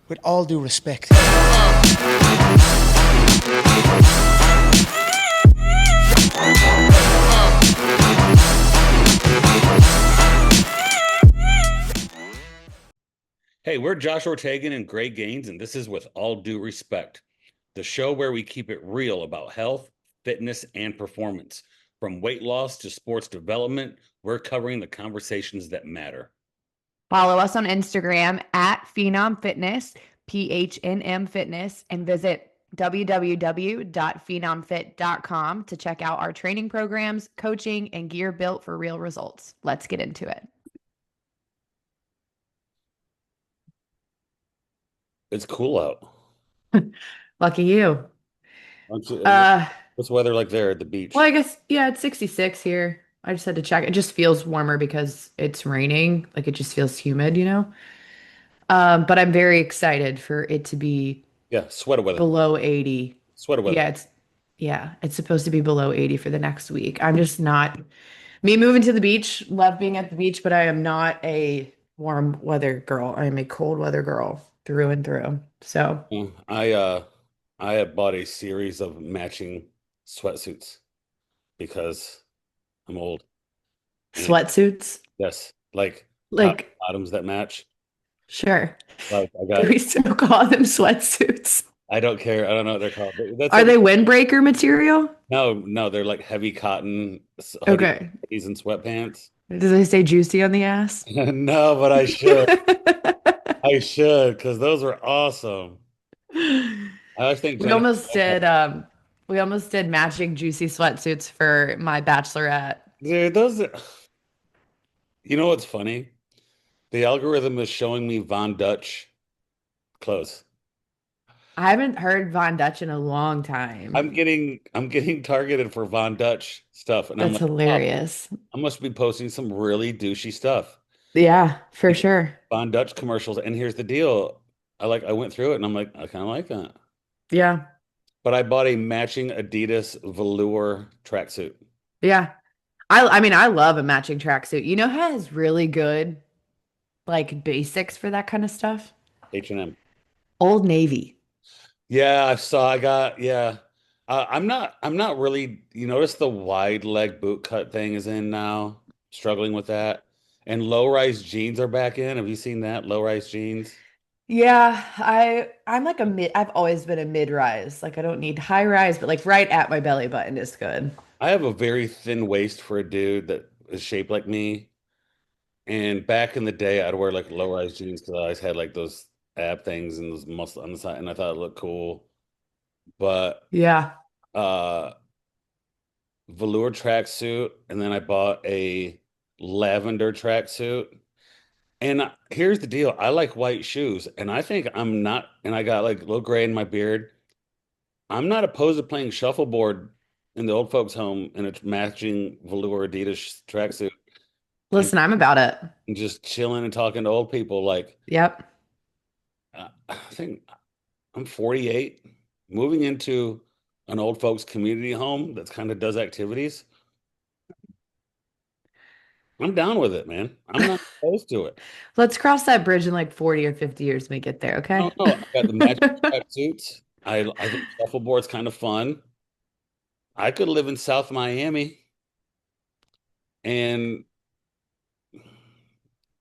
with all due respect. Hey, we're Josh Ortegan and Greg Gaines, and this is With All Due Respect, the show where we keep it real about health, fitness, and performance. From weight loss to sports development, we're covering the conversations that matter. Follow us on Instagram at Phenom Fitness, PHNM Fitness, and visit www.phenomfit.com to check out our training programs, coaching, and gear built for real results. Let's get into it. It's cool out. Lucky you. What's Uh, what's the weather like there at the well, beach? I guess, yeah, it's 66 here. I just had to check. It just feels warmer because it's raining. Like it just feels humid, you know? But I'm very excited for it to be Yeah, sweater weather. below 80. Sweater weather. Yeah, it's supposed to be below 80 for the next week. I'm just not me moving to the beach, love being at the beach, but I am not a warm weather girl. I am a cold weather girl through and through. So, Yeah, I have bought a series of matching sweatsuits because I'm old. And sweatsuits, yes, like top like, bottoms that match. sure. Like I Do got we still call them sweatsuits? I don't care. I don't know what they're called. But that's Are like they windbreaker material? no, they're like heavy cotton hoodies Okay. and sweatpants. Does they say juicy on the ass? No, but I should. I should because those were awesome. I always think We Jennifer almost Lopez. did we almost did matching juicy sweatsuits for my bachelorette. Dude, you know what's funny? The algorithm is showing me Von Dutch clothes. I haven't heard Von Dutch in a long time. I'm getting targeted for Von Dutch stuff, and I'm That's like, oh, hilarious. I must be posting some really douchey stuff. Yeah, for Like sure. Von Dutch commercials. And here's the deal. I went through it and I'm like, I kind of like that. Yeah. But I bought a matching Adidas velour tracksuit. Yeah. I mean, I love a matching tracksuit. You know who has really good like basics for that kind of stuff? H&M. Old Navy. Yeah, yeah. I'm not really, you notice the wide leg boot cut thing is in now. Struggling with that. And low-rise jeans are back in. Have you seen that? Low-rise jeans. Yeah, I'm like a mid I've always been a mid-rise. Like I don't need high rise, but like right at my belly button is good. I have a very thin waist for a dude that is shaped like me. And back in the day, I'd wear like low-rise jeans because I always had like those ab things and those muscle on the side, and I thought it looked cool. But Yeah. uh velour tracksuit, and then I bought a lavender tracksuit. And here's the deal: I like white shoes, and I think I'm not. And I got like a little gray in my beard. I'm not opposed to playing shuffleboard in the old folks' home in a matching velour Adidas tracksuit and, Listen, I'm about it. and just chilling and talking to old people. Like Yep. I think I'm 48, moving into an old folks community home that's kind of does activities. I'm down with it, man. I'm not opposed to it. Let's cross that bridge in like 40 or 50 years when we get there, I okay? don't know. I got the matching tracksuits. I think shuffleboard's kind of fun. I could live in South Miami and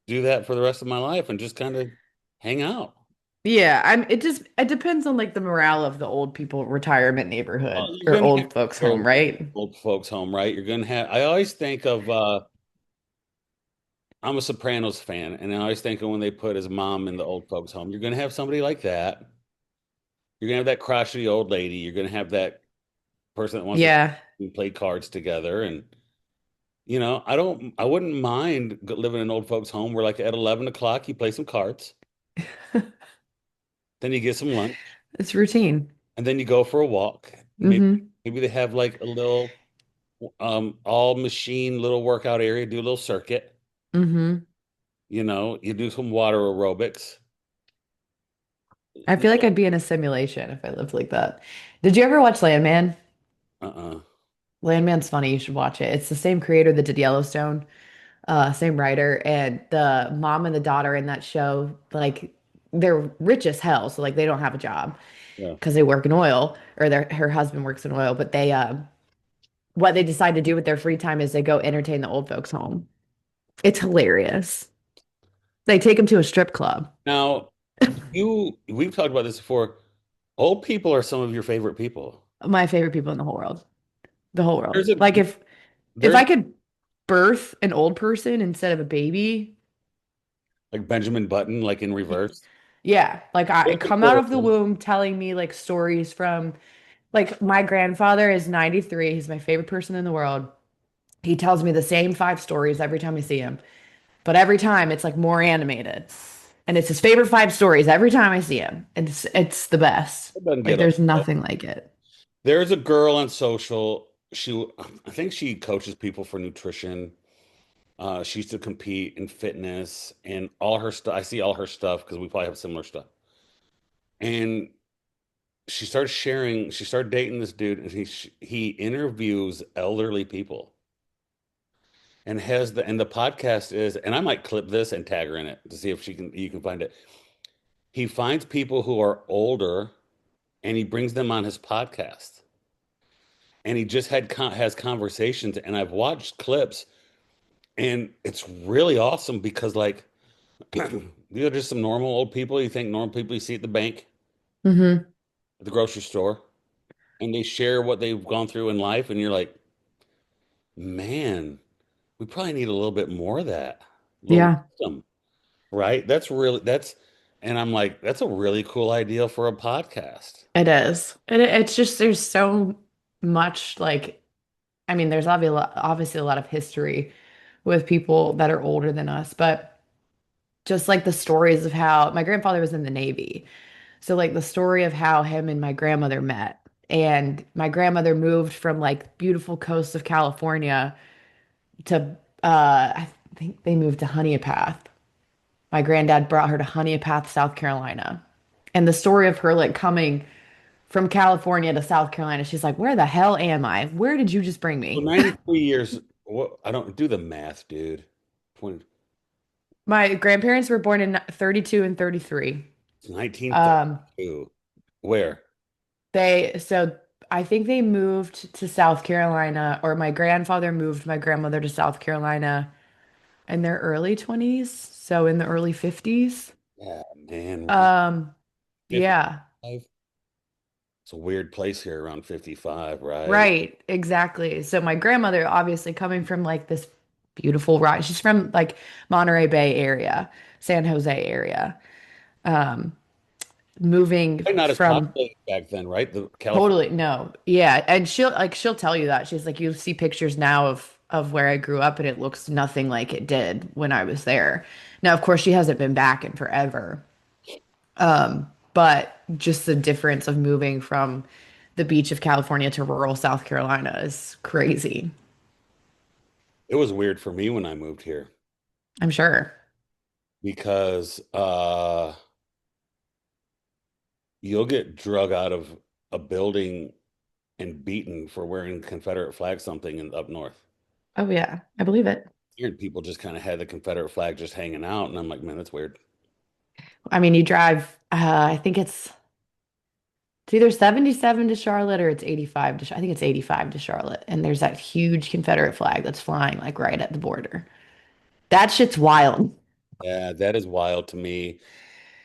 do that for the rest of my life and just kind of hang out. Yeah, it depends on like the morale of the old people retirement neighborhood Well, you're or gonna have old folks home, right? old folks home, right? You're gonna have. I always think of. I'm a Sopranos fan, and I always think of when they put his mom in the old folks home. You're gonna have somebody like that. You're gonna have that crotchety old lady. You're gonna have that person that wants Yeah. to play cards together, and I wouldn't mind living in an old folks home where, like, at 11 o'clock, you play some cards, then you get some lunch, It's routine. and then you go for a walk. Mm-hmm. Maybe they have like a little all machine little workout area, do a little circuit. Mm-hmm. You do some water aerobics. I feel like I'd be in a simulation if I lived like that. Did you ever watch Landman? Uh-uh. Landman's funny. You should watch it. It's the same creator that did Yellowstone, same writer, and the mom and the daughter in that show, like they're rich as hell, so like they don't have a job Yeah. because they work in oil, or her husband works in oil, but they what they decide to do with their free time is they go entertain the old folks home. It's hilarious. They take them to a strip club. Now, we've talked about this before. Old people are some of your favorite people. My favorite people in the whole world. The whole world. There's a Like if there's I could birth an old person instead of a baby, like Benjamin Button, like in reverse. yeah, like I There's come out of the adorable. womb telling me like stories from like my grandfather is 93. He's my favorite person in the world. He tells me the same five stories every time I see him, but every time it's like more animated. And it's his favorite five stories every time I see him. It's the best. It doesn't Like get old. there's nothing like it. There's a girl on social. I think she coaches people for nutrition. She used to compete in fitness and all her stuff. I see all her stuff because we probably have similar stuff. And she started sharing. She started dating this dude, and he interviews elderly people and has the podcast is. And I might clip this and tag her in it to see if she can you can find it. He finds people who are older and he brings them on his podcast. And he just has conversations, and I've watched clips, and it's really awesome because like these are just some normal old people. You think normal people you see at the bank, Hmm. at the grocery store, and they share what they've gone through in life, and you're like, man, we probably need a little bit more of that, a little Yeah, wisdom, right? And I'm like, that's a really cool idea for a podcast. it is. It's just there's so much like I mean, there's obviously a lot of history with people that are older than us, but just like the stories of how my grandfather was in the Navy. So like the story of how him and my grandmother met. And my grandmother moved from like beautiful coast of California to I think they moved to Honeypath. My granddad brought her to Honeypath, South Carolina. And the story of her like coming from California to South Carolina, she's like, "Where the hell am I? Where did you just bring So me?" 93 years, what I don't do the math, dude. 20, My grandparents were born in 32 and 33. Um, 1932. Where? so I think they moved to South Carolina, or my grandfather moved my grandmother to South Carolina in their early 20s, so in the early 50s. Yeah, man, really? Um, yeah, 55? It's a weird place here around 55, right? right, exactly. So my grandmother, obviously coming from like this beautiful rock, she's from like Monterey Bay area, San Jose area. Um, moving Probably not as from populated back then, right? The California. totally no. Yeah, and she'll tell you that. She's like you see pictures now of where I grew up and it looks nothing like it did when I was there. Now, of course, she hasn't been back in forever. But just the difference of moving from the beach of California to rural South Carolina is crazy. It was weird for me when I moved here I'm sure. because you'll get drug out of a building and beaten for wearing Confederate flag something up north. Oh yeah, I believe it. Here, people just kind of had the Confederate flag just hanging out, and I'm like, man, that's weird. I mean, you drive I think it's either 77 to Charlotte or it's 85 to I think it's 85 to Charlotte. And there's that huge Confederate flag that's flying like right at the border. That shit's wild. Yeah, that is wild to me.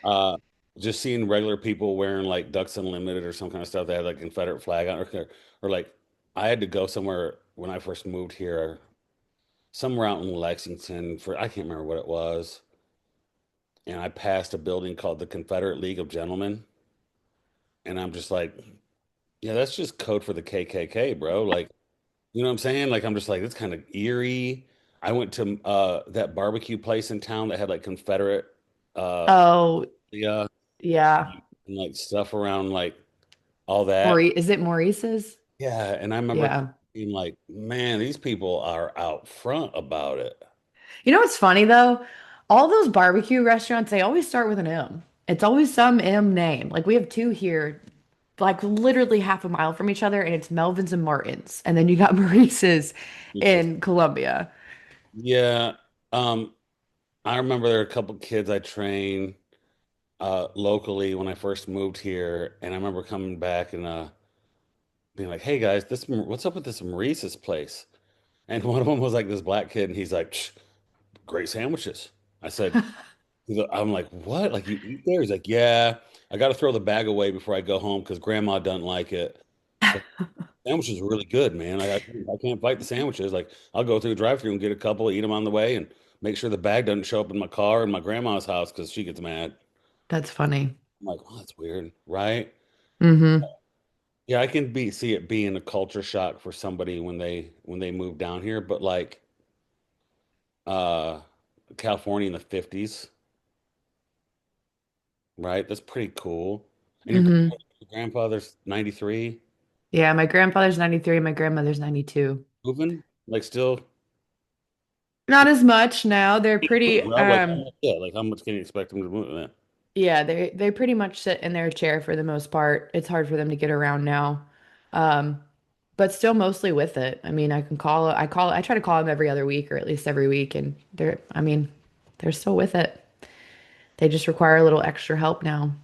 Uh, just seeing regular people wearing like Ducks Unlimited or some kind of stuff that had like Confederate flag on, or like I had to go somewhere when I first moved here, somewhere out in Lexington for I can't remember what it was, and I passed a building called the Confederate League of Gentlemen, and I'm just like, yeah, that's just code for the KKK, bro. Like, you know what I'm saying? Like, I'm just like, it's kind of eerie. I went to that barbecue place in town that had like Confederate uh Oh, yeah, yeah. and like stuff around like all that. Maurice, is it Maurice's? Yeah, and I remember Yeah. being like, man, these people are out front about it. You know what's funny though? All those barbecue restaurants, they always start with an M. It's always some M name. Like we have two here, like literally half a mile from each other, and it's Melvin's and Martin's. And then you got Maurice's Interesting. in Columbia. Yeah. I remember there were a couple kids I trained. locally when I first moved here, and I remember coming back and being like, "Hey guys, what's up with this Maurice's place?" And one of them was like this black kid, and he's like, "Psh, great sandwiches." I said, I'm like, "What? Like you eat there?" He's like, "Yeah, I got to throw the bag away before I go home because Grandma doesn't like it." But sandwiches are really good, man. I can't fight the sandwiches. Like I'll go through the drive-through and get a couple, eat them on the way, and make sure the bag doesn't show up in my car in my grandma's house because she gets mad. That's funny. I'm like, "Oh, that's weird, right?" Mm-hmm. Yeah, I can see it being a culture shock for somebody when they move down here, but like uh California in the 50s, right? That's pretty cool. And Mm-hmm. your grandfather's 93, Yeah, my grandfather's 93, my grandmother's 92. moving, like still Not as much now. They're moving, pretty bro. Like yeah, like how much can you expect them to move in that? yeah, they pretty much sit in their chair for the most part. It's hard for them to get around now. Um, but still mostly with it. I mean, I try to call them every other week or at least every week and they're still with it. They just require a little extra help now.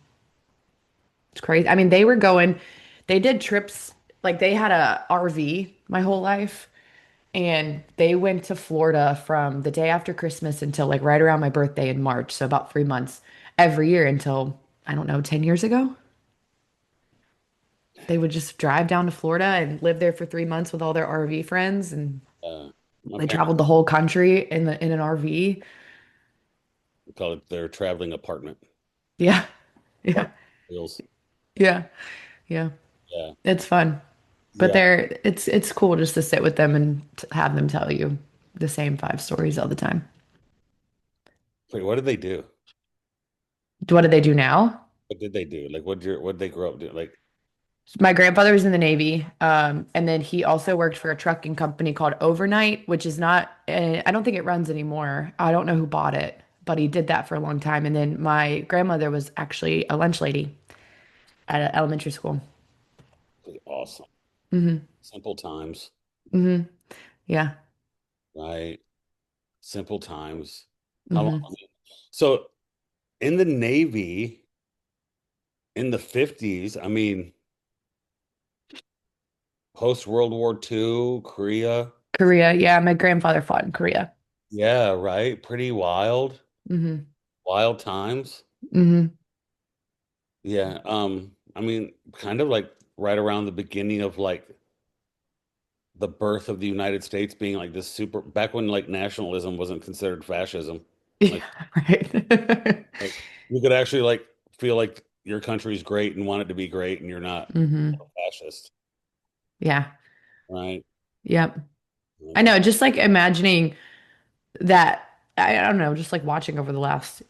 It's crazy. I mean, they did trips, like they had a RV my whole life, and they went to Florida from the day after Christmas until like right around my birthday in March. So about 3 months every year until, I don't know, 10 years ago. They would just drive down to Florida and live there for 3 months with all their RV friends, and My they parents traveled the whole country in an RV. call it their traveling apartment. Yeah. Yeah. Apartment wheels. Yeah. Yeah. Yeah. It's fun. But Yeah. it's cool just to sit with them and have them tell you the same 5 stories all the time. Wait, what did they do? What do they do now? What did they do? Like what did they grow up doing? Like My grandfather was in the Navy, and then he also worked for a trucking company called Overnight, which is not, I don't think it runs anymore. I don't know who bought it, but he did that for a long time. And then my grandmother was actually a lunch lady at an elementary school. really awesome. Hmm. Simple times, Hmm. Yeah. right? Simple times. How long Hmm. was it? So in the Navy in the 50s, I mean, post World War II, Korea. Korea. Yeah, my grandfather fought in Korea. Yeah, right. Pretty wild. Hmm. Wild times. Hmm. Yeah. I mean, kind of like right around the beginning of like the birth of the United States being like this super back when like nationalism wasn't considered fascism. Yeah, Like, right. like you could actually like feel like your country's great and want it to be great and you're not a Hmm. fascist, Yeah. right? Yep. I Um, know, just like imagining that, I don't know, just like watching over the last,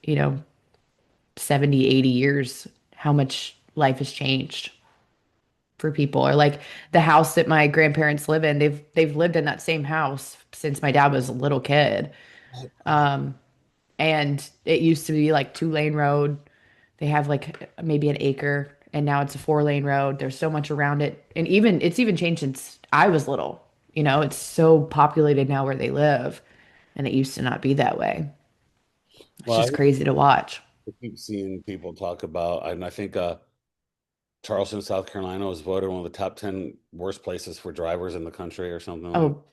70, 80 years, how much life has changed for people. Or like the house that my grandparents live in, they've lived in that same house since my dad was a little kid. Um, and it used to be like 2-lane road. They have like maybe an acre, and now it's a 4-lane road. There's so much around it. And it's even changed since I was little. It's so populated now where they live, and it used to not be that way. It's well, just crazy to watch. I keep seeing people talk about, and I think Charleston, South Carolina was voted one of the top 10 worst places for drivers in the country or something like Oh,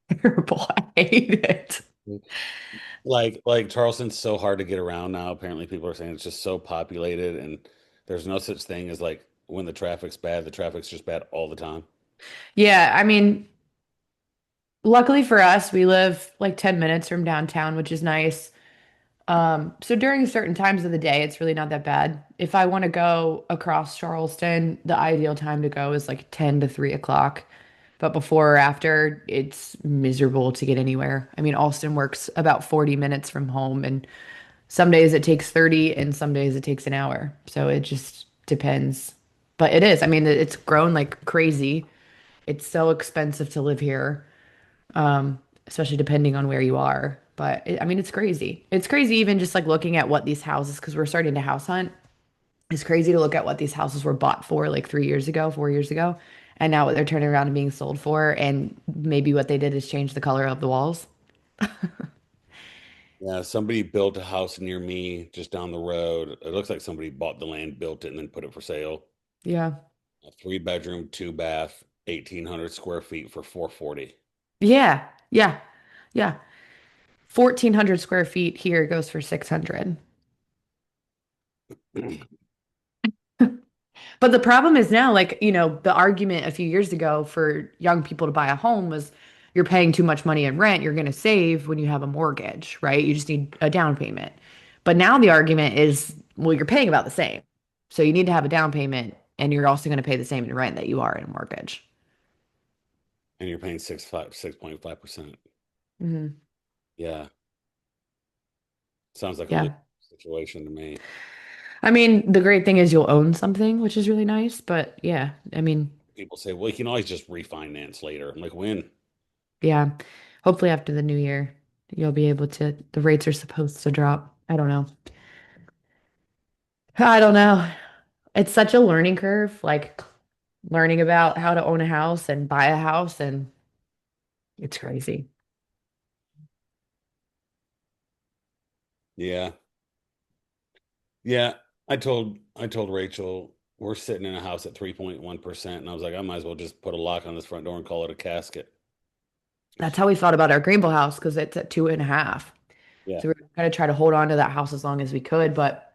terrible. I hate it. like Charleston's so hard to get around now. Apparently people are saying it's just so populated and there's no such thing as like when the traffic's just bad all the time. Yeah, I mean, luckily for us, we live like 10 minutes from downtown, which is nice. So during certain times of the day, it's really not that bad. If I want to go across Charleston, the ideal time to go is like 10 to 3 o'clock. But before or after, it's miserable to get anywhere. I mean, Alston works about 40 minutes from home, and some days it takes 30, and some days it takes an hour. So it just depends. But it is. I mean, it's grown like crazy. It's so expensive to live here, especially depending on where you are. But I mean, it's crazy. It's crazy even just like looking at what these houses, because we're starting to house hunt. It's crazy to look at what these houses were bought for like 3 years ago, 4 years ago, and now what they're turning around and being sold for. And maybe what they did is change the color of the walls. Yeah, somebody built a house near me just down the road. It looks like somebody bought the land, built it, and then put it for sale. Yeah. A 3 bedroom, 2 bath, 1,800 square feet for 440. Yeah. Yeah. Yeah. 1,400 square feet here goes for 600. But the problem is now, like, the argument a few years ago for young people to buy a home was you're paying too much money in rent. You're going to save when you have a mortgage, right? You just need a down payment. But now the argument is, well, you're paying about the same. So you need to have a down payment and you're also going to pay the same in rent that you are in a mortgage. And you're paying 6.5%. Hmm. Yeah. Sounds like a lose Yeah. situation to me. I mean, the great thing is you'll own something, which is really nice. But yeah, I mean, People say, well, you can always just refinance later. I'm like, when? yeah, hopefully after the new year, you'll be able to, the rates are supposed to drop. I don't know. I don't know. It's such a learning curve, like learning about how to own a house and buy a house, and it's crazy. Yeah. Yeah. I told Rachel we're sitting in a house at 3.1%. And I was like, I might as well just put a lock on this front door and call it a casket. That's how we thought about our Greenville house because it's at 2.5. Yeah. So we're gonna try to hold on to that house as long as we could, but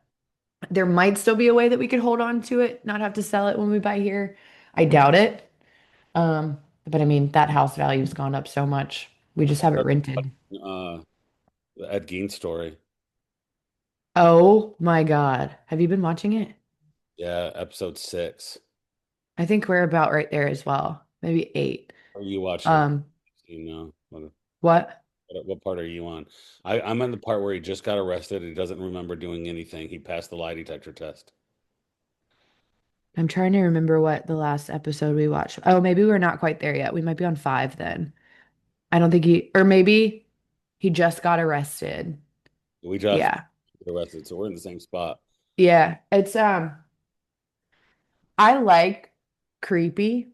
there might still be a way that we could hold on to it, not have to sell it when we buy here. I doubt it. But I mean, that house value's gone up so much. We just have it rented. Uh, the Ed Gein story. Oh my God. Have you been watching it? Yeah. Episode 6. I think we're about right there as well. Maybe 8. Are you watching? Um, You know, what? what part are you on? I'm in the part where he just got arrested. He doesn't remember doing anything. He passed the lie detector test. I'm trying to remember what the last episode we watched. Oh, maybe we're not quite there yet. We might be on 5 then. I don't think or maybe he just got arrested. We just Yeah. got arrested, so we're in the same spot. Yeah. I like creepy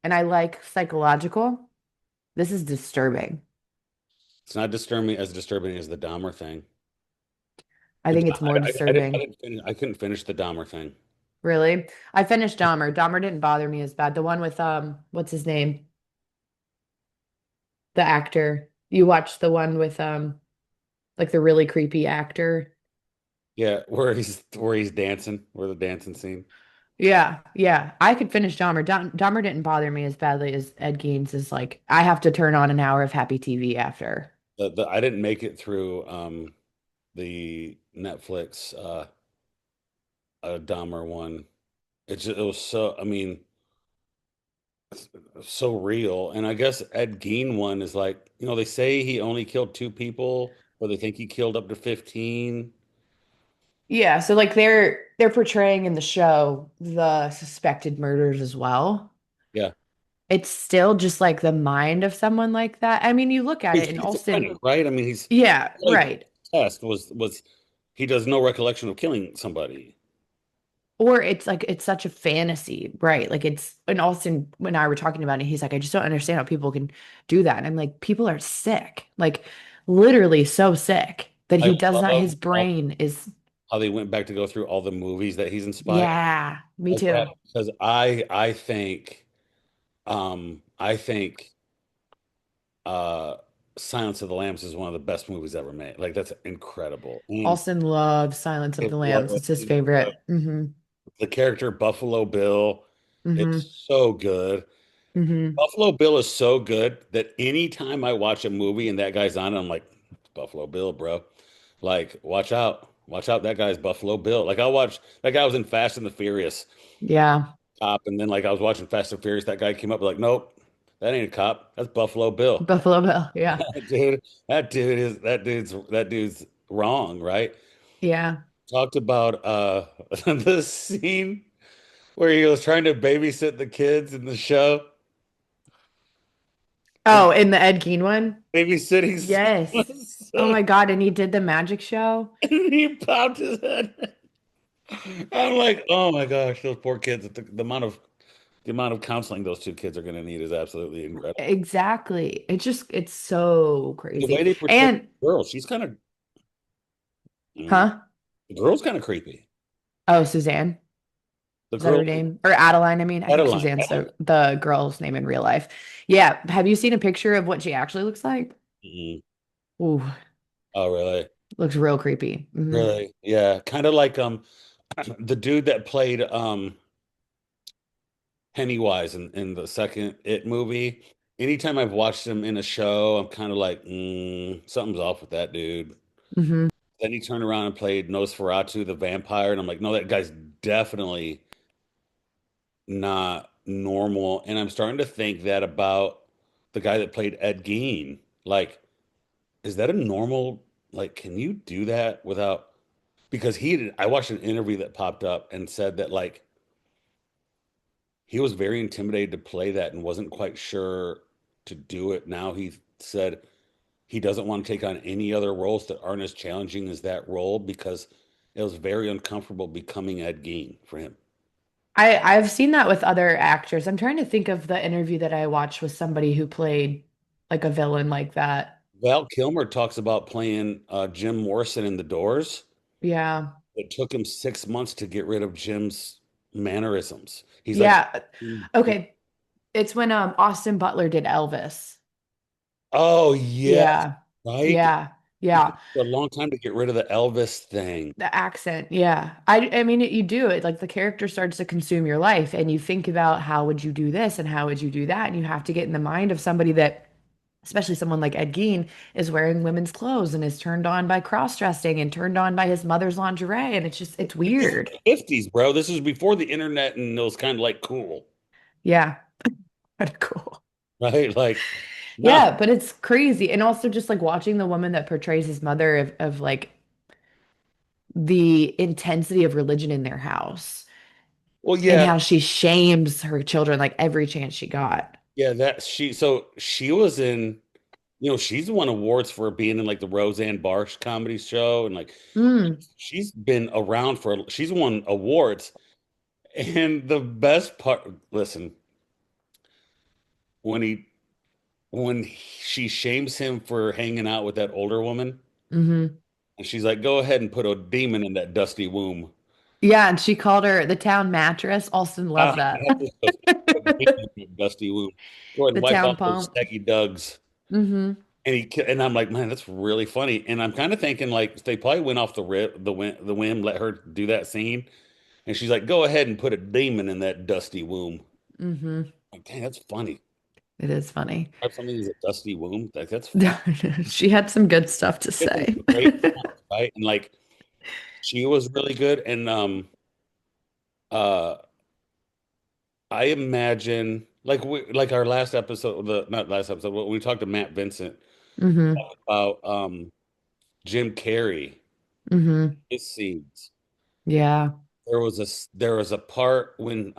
and I like psychological. This is disturbing. It's not as disturbing as the Dahmer thing. I think it's more disturbing. I couldn't finish the Dahmer thing. Really? I finished Dahmer. Dahmer didn't bother me as bad. The one with what's his name? The actor. You watched the one with like the really creepy actor. Yeah, where he's dancing, where the dancing scene. Yeah, yeah. I could finish Dahmer. Dahmer didn't bother me as badly as Ed Gein's is like I have to turn on an hour of happy TV after. I didn't make it through the Netflix Dahmer one. It was so, I mean, so real. And I guess Ed Gein one is like, they say he only killed 2 people, or they think he killed up to 15. Yeah, so like they're portraying in the show the suspected murders as well. Yeah. It's still just like the mind of someone like that. I mean, you look at He's it and Alston, schizophrenic, right? I mean, he's yeah, like right. test was he does no recollection of killing somebody. Or it's like it's such a fantasy, right? Like it's and Austin when I were talking about it, he's like, I just don't understand how people can do that. And I'm like, people are sick, like literally so sick that I he does not, love his brain is, how they went back to go through all the movies that he's inspired. yeah, me Like that, too. because I think uh Silence of the Lambs is one of the best movies ever made. Like that's incredible. And Austin loves Silence of it the Lambs. was It's his favorite. the character Buffalo Bill. Hmm. It's so good. Hmm. Buffalo Bill is so good that anytime I watch a movie and that guy's on it, I'm like, Buffalo Bill, bro. Like, watch out. Watch out. That guy's Buffalo Bill. Like, I watched that guy was in Fast and the Furious Yeah. cop. And then, like, I was watching Fast and Furious. That guy came up, like, nope, that ain't a cop. That's Buffalo Bill. Buffalo Bill. Yeah. Dude, that dude's wrong, right? Yeah. Talked about the scene where he was trying to babysit the kids in the show. The Oh, in the Ed Gein one? babysitting Yes. was Oh so, my God. And he did the magic show. and he popped his head. I'm like, oh my gosh, those poor kids. The amount of counseling those 2 kids are going to need is absolutely incredible. Exactly. It's so The way crazy. they portray And the girl, she's kind of. Mm. Huh? The girl's kind of creepy. Oh, Suzanne. The Is that girl, her name? Or Adeline, I mean. I think Adeline. Suzanne's Adeline. the girl's name in real life. Yeah. Have you seen a picture of what she actually looks like? Mm. Ooh, Oh, really? looks real creepy. Really? Yeah. Kind of like the dude that played Pennywise in the second It movie. Anytime I've watched him in a show, I'm kind of like, something's off with that dude. Hmm. Then he turned around and played Nosferatu the vampire, and I'm like, no, that guy's definitely not normal. And I'm starting to think that about the guy that played Ed Gein. Like, is that a normal, like, can you do that without, because I watched an interview that popped up and said that, like, he was very intimidated to play that and wasn't quite sure to do it. Now he said he doesn't want to take on any other roles that aren't as challenging as that role because it was very uncomfortable becoming Ed Gein for him. I've seen that with other actors. I'm trying to think of the interview that I watched with somebody who played like a villain like that. Val Kilmer talks about playing Jim Morrison in The Doors. Yeah. It took him 6 months to get rid of Jim's mannerisms. He's like, Yeah. Okay. It's when Austin Butler did Elvis. oh yeah, Yeah. right. Yeah. It Yeah. took a long time to get rid of the Elvis thing. The accent. Yeah. I mean you do it like the character starts to consume your life and you think about how would you do this and how would you do that and you have to get in the mind of somebody that especially someone like Ed Gein is wearing women's clothes and is turned on by cross-dressing and turned on by his mother's lingerie and it's This is weird. the 50s, bro. This is before the internet and it was kind of like cool, Yeah. Kind of cool. right? Like, no. Yeah, but it's crazy. And also just like watching the woman that portrays his mother of like the intensity of religion in their house Well, and yeah, how she shames her children like every chance she got. yeah, so she was in, she's won awards for being in like the Roseanne Barr comedy show and like Mm, she's been around she's won awards. And the best part, listen, when he she shames him for hanging out with that older woman, hmm. and she's like, "Go ahead and put a demon in that dusty womb." Yeah, and she called her the town mattress. Austin loved that. That's disgusting. Put a demon in that dusty womb. Go ahead The and wipe town out those pump. saggy dugs. Hmm. And I'm like, man, that's really funny. And I'm kind of thinking like they probably went off the whim, let her do that scene. And she's like, "Go ahead and put a demon in that dusty womb." Hmm. Like, dang, that's funny. It is funny. Have something as a dusty womb, like that's funny. She had some good stuff to It's some say. great lines, right? And like she was really good. And uh I imagine like our last episode, the not last episode, when we talked to Matt Vincent Hmm. about Jim Carrey, Hmm. his scenes. Yeah. There was a part when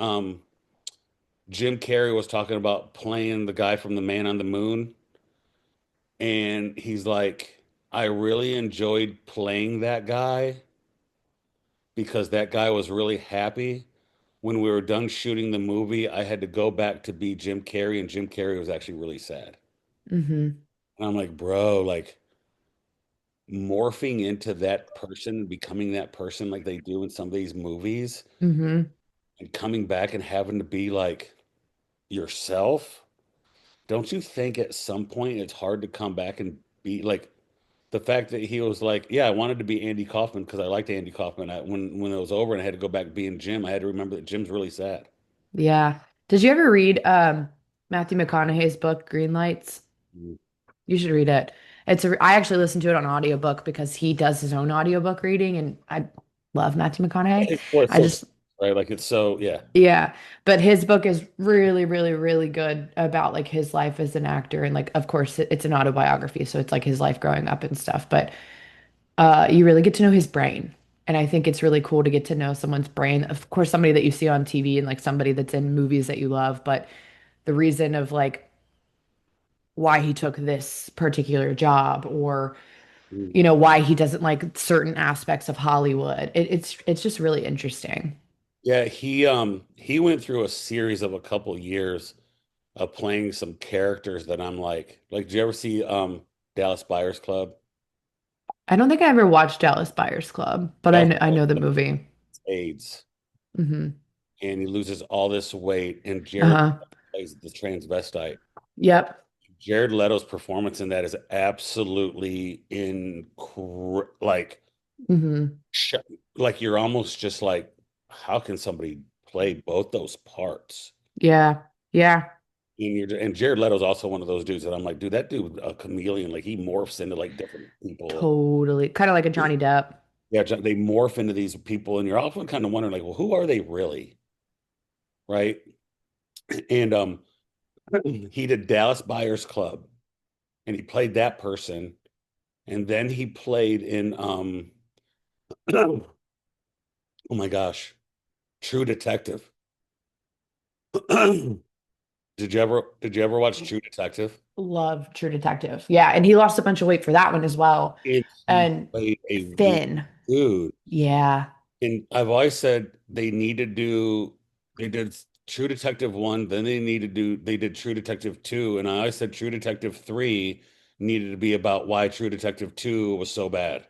Jim Carrey was talking about playing the guy from The Man on the Moon, and he's like, I really enjoyed playing that guy because that guy was really happy. When we were done shooting the movie, I had to go back to be Jim Carrey, and Jim Carrey was actually really sad. Hmm. And I'm like, bro, like morphing into that person and becoming that person like they do in some of these movies Hmm. and coming back and having to be like yourself. Don't you think at some point it's hard to come back and be like the fact that he was like, yeah, I wanted to be Andy Kaufman because I liked Andy Kaufman. When it was over and I had to go back being Jim, I had to remember that Jim's really sad. Yeah. Did you ever read Matthew McConaughey's book, Green Lights? Mm. You should read it. I actually listened to it on audiobook because he does his own audiobook reading and I love Matthew McConaughey. Well, it's I so just right, like it's so yeah. yeah, but his book is really, really, really good about like his life as an actor and like of course it's an autobiography, so it's like his life growing up and stuff, but you really get to know his brain. And I think it's really cool to get to know someone's brain. Of course, somebody that you see on TV and like somebody that's in movies that you love, but the reason of like why he took this particular job or Mm. why he doesn't like certain aspects of Hollywood. It's just really interesting. Yeah, he went through a series of a couple years of playing some characters that I'm like, did you ever see Dallas Buyers Club? I don't think I ever watched Dallas Buyers Club, but Dallas I Buyers know the Club movie. is AIDS, Hmm. and he loses all this weight, and Jared Uh-huh. plays the transvestite. Yep. Jared Leto's performance in that is absolutely like Hmm. sh like you're almost just like, how can somebody play both those parts? Yeah. Yeah. And Jared Leto's also one of those dudes that I'm like, dude, that dude a chameleon. Like he morphs into like different people. Totally. Kind of like a Johnny Depp. Yeah, they morph into these people, and you're often kind of wondering, like, well, who are they really, right? And he did Dallas Buyers Club, and he played that person, and then he played in oh my gosh, True Detective. Did you ever watch True Detective? Love True Detective. Yeah, and he lost a bunch of weight for that one as well. And he And played a weird Finn. dude. Yeah. And I've always said they did True Detective 1, then they did True Detective 2, and I always said True Detective 3 needed to be about why True Detective 2 was so bad.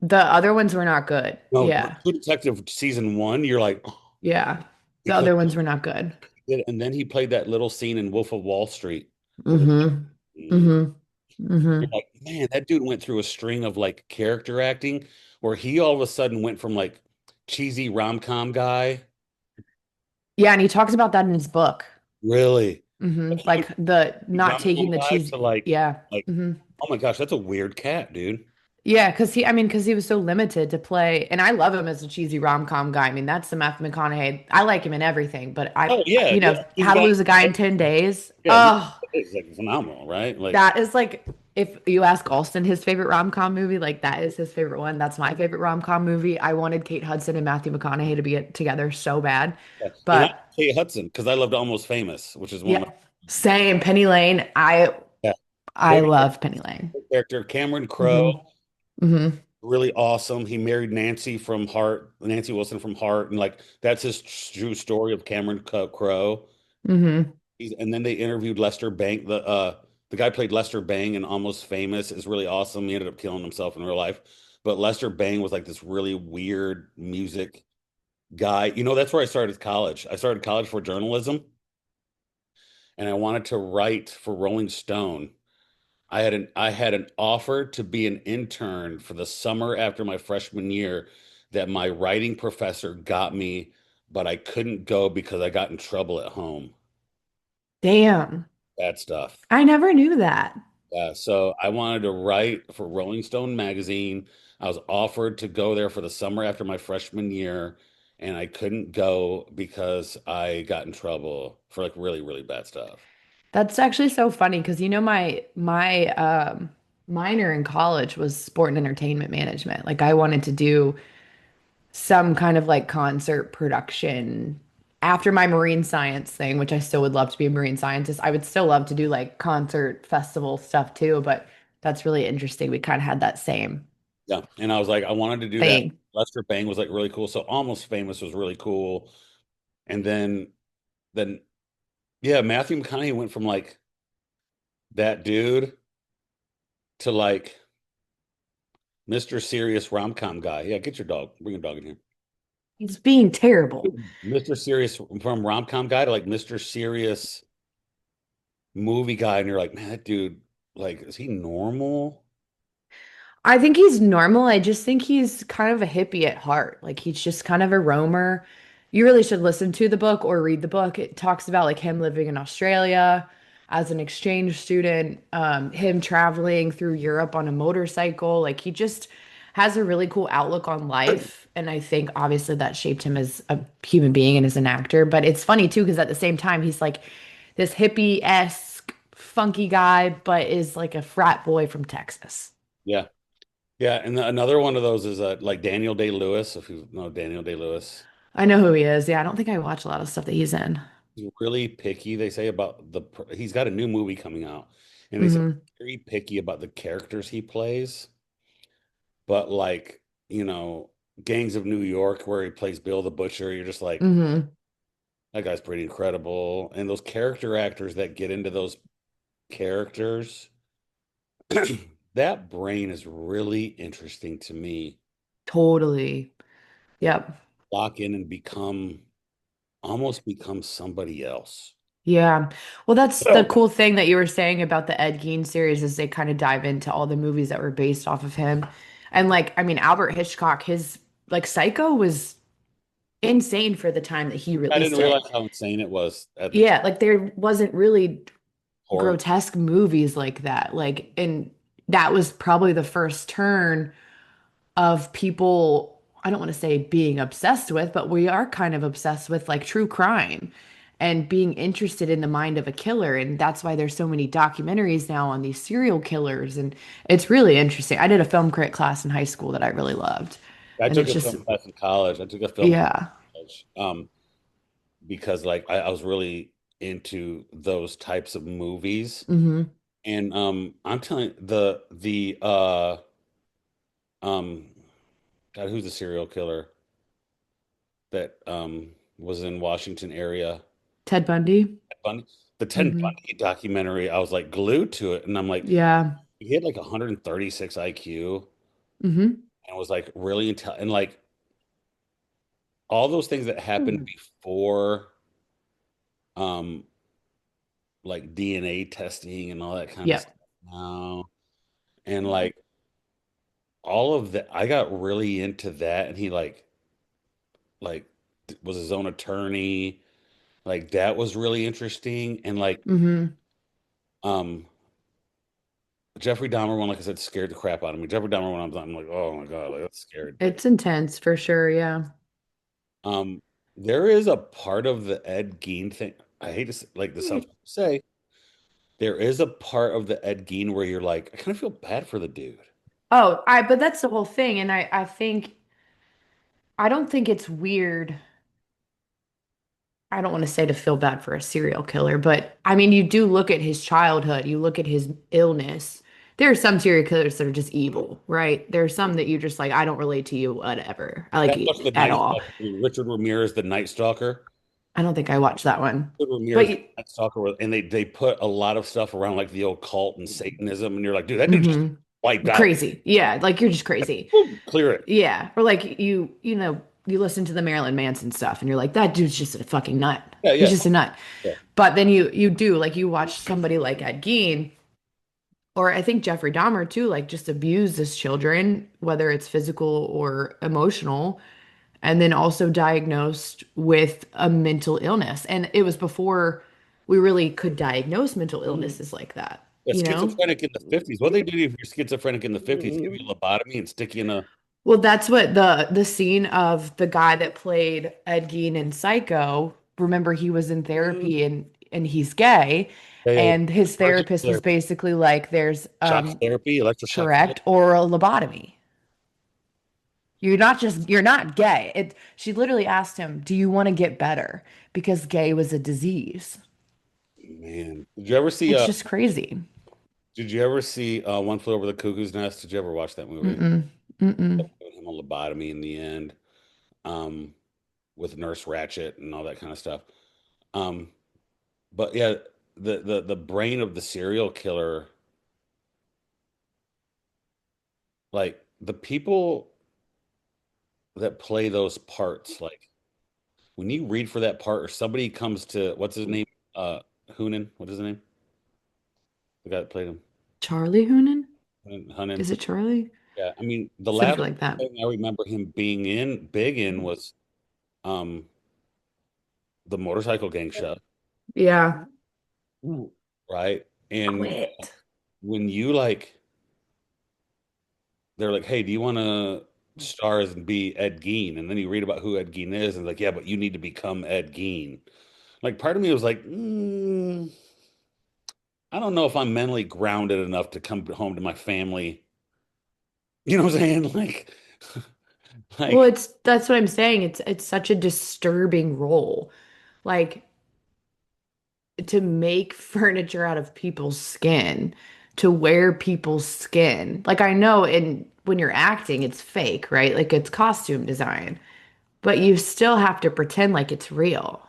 The other ones were not good. No, Yeah. True Detective season 1, you're like, Yeah. The because other ones were not good. and then he played that little scene in Wolf of Wall Street where they're Mm-hmm. like, Mm-hmm. you're Mm-hmm. like, man, that dude went through a string of like character acting where he all of a sudden went from like cheesy rom-com guy, Yeah, and he talks about that in his book. really. Hmm. Like the not taking Rom-com the guy cheese. to like Yeah. like Hmm. oh my gosh, that's a weird cat, dude. Yeah, because he was so limited to play, and I love him as a cheesy rom-com guy. I mean, that's the Matthew McConaughey. I like him in everything, but Oh yeah, yeah. He's How to got Lose a Guy in 10 Days. yeah, Oh, it's like phenomenal, right? Like that is like if you ask Alston his favorite rom-com movie, like that is his favorite one. That's my favorite rom-com movie. I wanted Kate Hudson and Matthew McConaughey to be together so bad, yeah. And I but Kate Hudson because I loved Almost Famous, which is one of my yeah, same. Penny Lane. yeah, I favorite love Penny Lane. character. Cameron Crowe, Hmm. Hmm. really awesome. He married Nancy Wilson from Heart, and like that's his true story of Crowe. Hmm. And then they interviewed Lester Bang. The guy played Lester Bang in Almost Famous is really awesome. He ended up killing himself in real life. But Lester Bang was like this really weird music guy. That's where I started college. I started college for journalism, and I wanted to write for Rolling Stone. I had an offer to be an intern for the summer after my freshman year that my writing professor got me, but I couldn't go because I got in trouble at home. Damn. Bad stuff. I never knew that. Yeah, so I wanted to write for Rolling Stone magazine. I was offered to go there for the summer after my freshman year, and I couldn't go because I got in trouble for like really, really bad stuff. That's actually so funny because my minor in college was sport and entertainment management. Like I wanted to do some kind of like concert production after my marine science thing, which I still would love to be a marine scientist. I would still love to do like concert festival stuff too, but that's really interesting. We kind of had that same Yeah, and I was like, I wanted to do that. thing. Lester Bang was like really cool. So Almost Famous was really cool. And then yeah, Matthew McConaughey went from like that dude to like Mr. Serious rom-com guy. Yeah, get your dog. Bring your dog in here. He's being terrible. Mr. Serious from rom-com guy to like Mr. Serious movie guy, and you're like, man, that dude, like, is he normal? I think he's normal. I just think he's kind of a hippie at heart. Like he's just kind of a roamer. You really should listen to the book or read the book. It talks about like him living in Australia as an exchange student, him traveling through Europe on a motorcycle. Like he just has a really cool outlook on life. And I think obviously that shaped him as a human being and as an actor. But it's funny too, because at the same time, he's like this hippie-esque, funky guy, but is like a frat boy from Texas. Yeah, yeah. And another one of those is like Daniel Day-Lewis. If you know Daniel Day-Lewis, I know who he is. Yeah, I don't think I watch a lot of stuff that he's in. he's really picky. They say about he's got a new movie coming out, and they say Hmm. very picky about the characters he plays. But like, Gangs of New York, where he plays Bill the Butcher, you're just like, Hmm. that guy's pretty incredible. And those character actors that get into those characters that brain is really interesting to me. Totally. That Yep. lock in and become almost become somebody else. Yeah. Well, that's the cool thing that you were saying about the Ed Gein series is they kind of dive into all the movies that were based off of him. And like, I mean, Albert Hitchcock, his like Psycho was insane for the time that he I didn't released realize it. how insane it was at the time. Yeah, like there wasn't really Horror. grotesque movies like that. Like, and that was probably the first turn of people, I don't want to say being obsessed with, but we are kind of obsessed with like true crime and being interested in the mind of a killer. And that's why there's so many documentaries now on these serial killers. And it's really interesting. I did a film crit class in high school that I really loved. I And took it's a just, film class in college. I took a film class yeah. in college, because like I was really into those types of movies. Hmm. And I'm telling you, um God, who's the serial killer that was in Washington area? Ted Bundy. Bundy. The Ted Hmm. Bundy documentary, I was like glued to it, and I'm like, Yeah. he had like 136 IQ Hmm. and was like really intelligent, and like all those things that happened before, um, like DNA testing and all that kind of Yep. stuff now, and like all of that, I got really into that, and he like was his own attorney, like that was really interesting, and like Hmm. um. Jeffrey Dahmer one, like I said, scared the crap out of me. Jeffrey Dahmer one, I'm like, oh my God, like that's scary. But It's intense for sure. Yeah. um, there is a part of the Ed Gein thing. I hate to say, like this sounds to say, there is a part of the Ed Gein where you're like, I kind of feel bad for the dude. Oh, but that's the whole thing. And I think, I don't think it's weird. I don't want to say to feel bad for a serial killer, but I mean, you do look at his childhood, you look at his illness. There are some serial killers that are just evil, right? There are some that you just like, I don't relate to you, whatever. I That was like the at Night all. Stalker. Richard Ramirez, the Night Stalker. I don't think I watched that one. Richard But Ramirez, the Night Stalker, and they put a lot of stuff around like the occult and Satanism, and you're like, dude, that dude just hmm wiped out. crazy. Yeah, like you're just crazy. Boom, clear it. Yeah. Or like you listen to the Marilyn Manson stuff and you're like, that dude's just a fucking nut. Yeah, He's yeah, just a nut. yeah. But then you do like you watch somebody like Ed Gein, or I think Jeffrey Dahmer too, like just abused his children, whether it's physical or emotional, and then also diagnosed with a mental illness. And it was before we really could diagnose mental illnesses like that, Yeah, you know? schizophrenic in the 50s. What they do if you're schizophrenic in the 50s, give you a lobotomy and stick you in a. Well, that's what the scene of the guy that played Ed Gein in Psycho. Remember, he was in therapy and he's gay, Yeah, and his conversion therapist was therapy, basically like, "There's shock therapy, electroshock therapy. correct or a lobotomy. You're not gay." She literally asked him, "Do you want to get better?" Because gay was a disease. Man, did you ever see It's just crazy. One Flew Over the Cuckoo's Nest? Did you ever watch that movie? Mm-mm. Mm-mm. Giving him a lobotomy in the end, um, with Nurse Ratchet and all that kind of stuff. Um, but yeah, the brain of the serial killer, like the people that play those parts, like when you read for that part or somebody comes to what's his name? Hoonan, what is his name? The guy that played him. Charlie Hunnam? Hunan. Is it Charlie? Yeah, I mean the Something last like that. thing I remember him being in big in was um the motorcycle gang show, Yeah. right? And Quit. when you like they're like, hey, do you want to star as and be Ed Gein? And then you read about who Ed Gein is, and like, yeah, but you need to become Ed Gein. Like, part of me was like, I don't know if I'm mentally grounded enough to come home to my family. You know what I'm saying? Well, Like, that's what I'm saying. It's such a disturbing role. Like to make furniture out of people's skin, to wear people's skin. Like I know in when you're acting, it's fake, right? Like it's costume design, but you still have to pretend like it's real.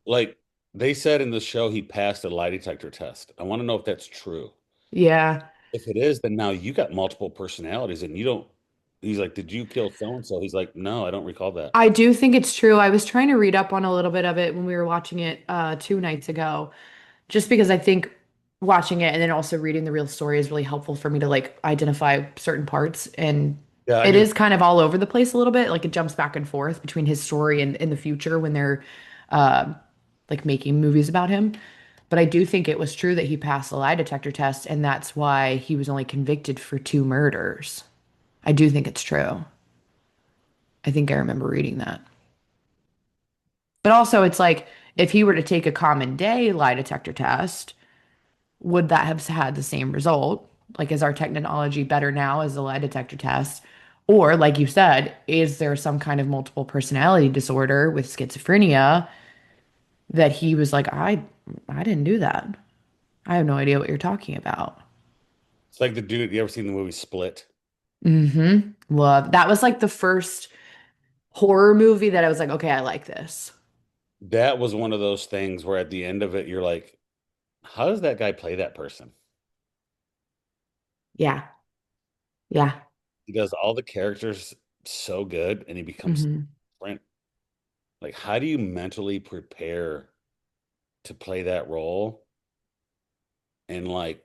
like they said in the show, he passed a lie detector test. I want to know if that's true. Yeah. If it is, then now you got multiple personalities and you don't. He's like, "Did you kill so and so?" He's like, "No, I don't recall that." I do think it's true. I was trying to read up on a little bit of it when we were watching it 2 nights ago, just because I think watching it and then also reading the real story is really helpful for me to like identify certain parts. And Yeah, I it do. is kind of all over the place a little bit. Like it jumps back and forth between his story and in the future when they're uh, like making movies about him. But I do think it was true that he passed the lie detector test, and that's why he was only convicted for 2 murders. I do think it's true. I think I remember reading that. But also, it's like if he were to take a common day lie detector test, would that have had the same result? Like, is our technology better now as a lie detector test? Or, like you said, is there some kind of multiple personality disorder with schizophrenia that he was like, I didn't do that. I have no idea what you're talking about. It's like the dude. You ever seen the movie Split? Mm-hmm. Love. That was like the first horror movie that I was like, okay, I like this. That was one of those things where at the end of it, you're like, "How does that guy play that person?" Yeah. Yeah. He does all the characters so good, and he becomes Hmm. different. Like, how do you mentally prepare to play that role and like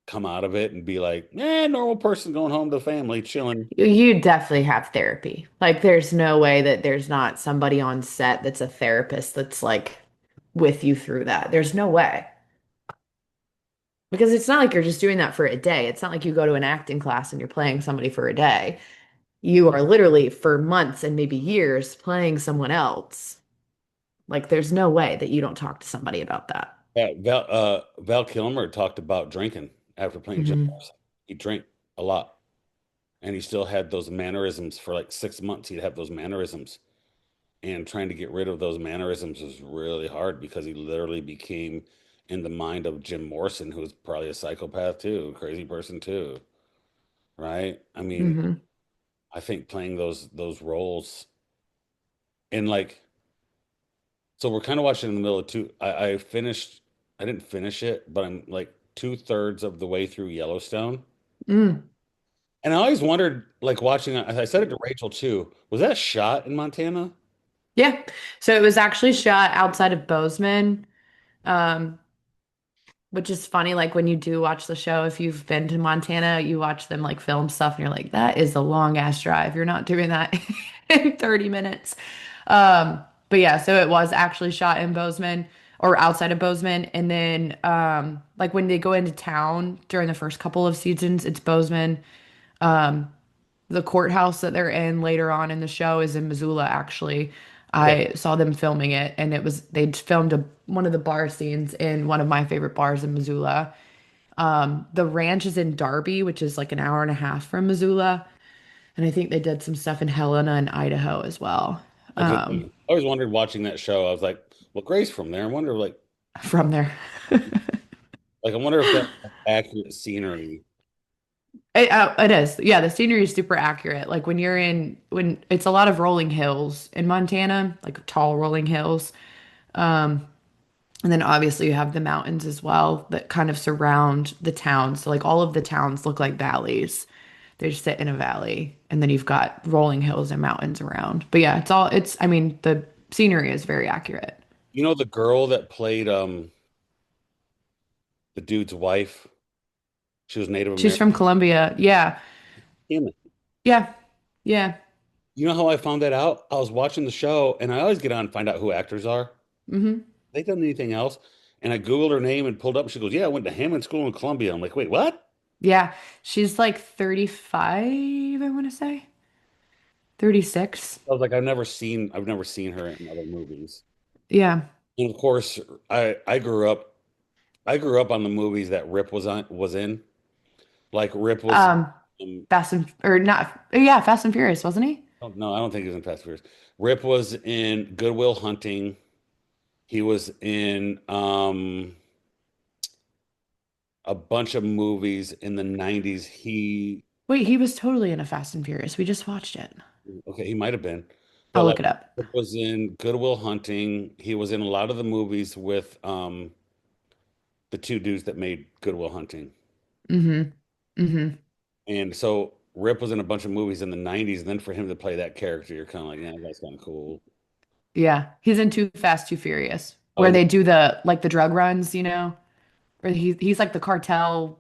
come out of it and be like, normal person going home to family, chilling. You definitely have therapy. Like, there's no way that there's not somebody on set that's a therapist that's like with you through that. There's no way. Because it's not like you're just doing that for a day. It's not like you go to an acting class and you're playing somebody for a day. You are literally for months and maybe years playing someone else. Like, there's no way that you don't talk to somebody about that. Yeah, Val Kilmer talked about drinking after playing Jim Hmm. Morrison. He drank a lot, and he still had those mannerisms for like 6 months. He'd have those mannerisms, and trying to get rid of those mannerisms was really hard because he literally became in the mind of Jim Morrison, who was probably a psychopath too, a crazy person too, right? I mean, Hmm. I think playing those roles and like so we're kind of watching in the middle of two. I finished. I didn't finish it, but I'm like 2/3 of the way through Yellowstone. Mm. And I always wondered, like watching, I said it to Rachel too, was that shot in Montana? Yeah. So it was actually shot outside of Bozeman. Um, Which is funny, like when you do watch the show, if you've been to Montana, you watch them like film stuff and you're like, that is a long ass drive. You're not doing that in 30 minutes. But yeah, so it was actually shot in Bozeman or outside of Bozeman. And then like when they go into town during the first couple of seasons, it's Bozeman. The courthouse that they're in later on in the show is in Missoula, actually. Okay. I saw them filming it, and it was they'd filmed one of the bar scenes in one of my favorite bars in Missoula. The ranch is in Darby, which is like an hour and a half from Missoula, and I think they did some stuff in Helena and Idaho as well. Okay. Um, I always wondered watching that show. I was like, well, Grace from there. I wonder, from there. I wonder if that's accurate scenery. It is. Yeah, the scenery is super accurate. Like when it's a lot of rolling hills in Montana, like tall rolling hills. And then obviously you have the mountains as well that kind of surround the town. So like all of the towns look like valleys. They just sit in a valley. And then you've got rolling hills and mountains around. But yeah, I mean, the scenery is very accurate. You know, the girl that played the dude's wife, she was Native She's from American. Colombia. Yeah. Damn it. Yeah. Yeah. You know how I found that out? I was watching the show, and I always get on and find out who actors are. Hmm. They done anything else? And I Googled her name and pulled up. She goes, "Yeah, I went to Hammond School in Columbia." I'm like, "Wait, what?" Yeah. She's like 35, I want to say. 36. I was like, I've never seen her in other movies. Yeah. And of course, I grew up on the movies that Rip was in. Like Rip was, Um, um, Fast and or not. Yeah, Fast and Furious, wasn't he? oh, no, I don't think he was in Fast and Furious. Rip was in Good Will Hunting. He was in a bunch of movies in the 90s. Wait, he was totally in a Fast and Furious. We just watched it. Okay, he might have been, but I'll like look it up. Rip was in Good Will Hunting. He was in a lot of the movies with the two dudes that made Good Will Hunting. Hmm. Hmm. And so Rip was in a bunch of movies in the 90s, and then for him to play that character, you're kind of like, yeah, that's kind of cool. Yeah. He's in Too Fast, Too Furious, Oh, where they do the like the drug runs, where he's like the cartel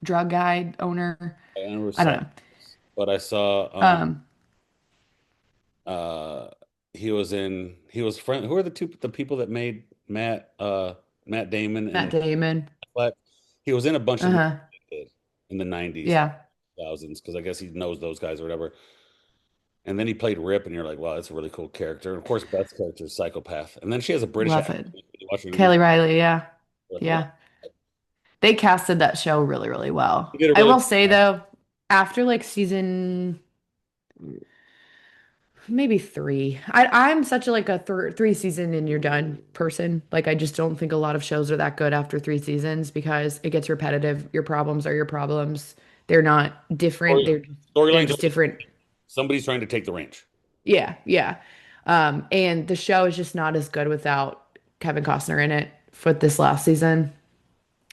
drug guy owner. I never I don't saw know. this, but I saw Um, uh he was friend who are the people that made Matt Damon Matt and Damon. Affleck? He was in a bunch of movies Uh-huh. in the 90s, Yeah. thousands, because I guess he knows those guys or whatever. And then he played Rip, and you're like, wow, that's a really cool character. And of course, Beth's character is psychopath. And then she has a British Love accent. it. When you watch her interviews, Kelly Riley, yeah. you're like, oh, Yeah. They casted that show really, really well. he did a I really will good say job. though, after like season maybe three, I'm such a like a three season and you're done person. Like I just don't think a lot of shows are that good after three seasons because it gets repetitive. Your problems are your problems. They're not different. Story, They're storylines just always, different. somebody's trying to take the range. Yeah, yeah. And the show is just not as good without Kevin Costner in it for this last season.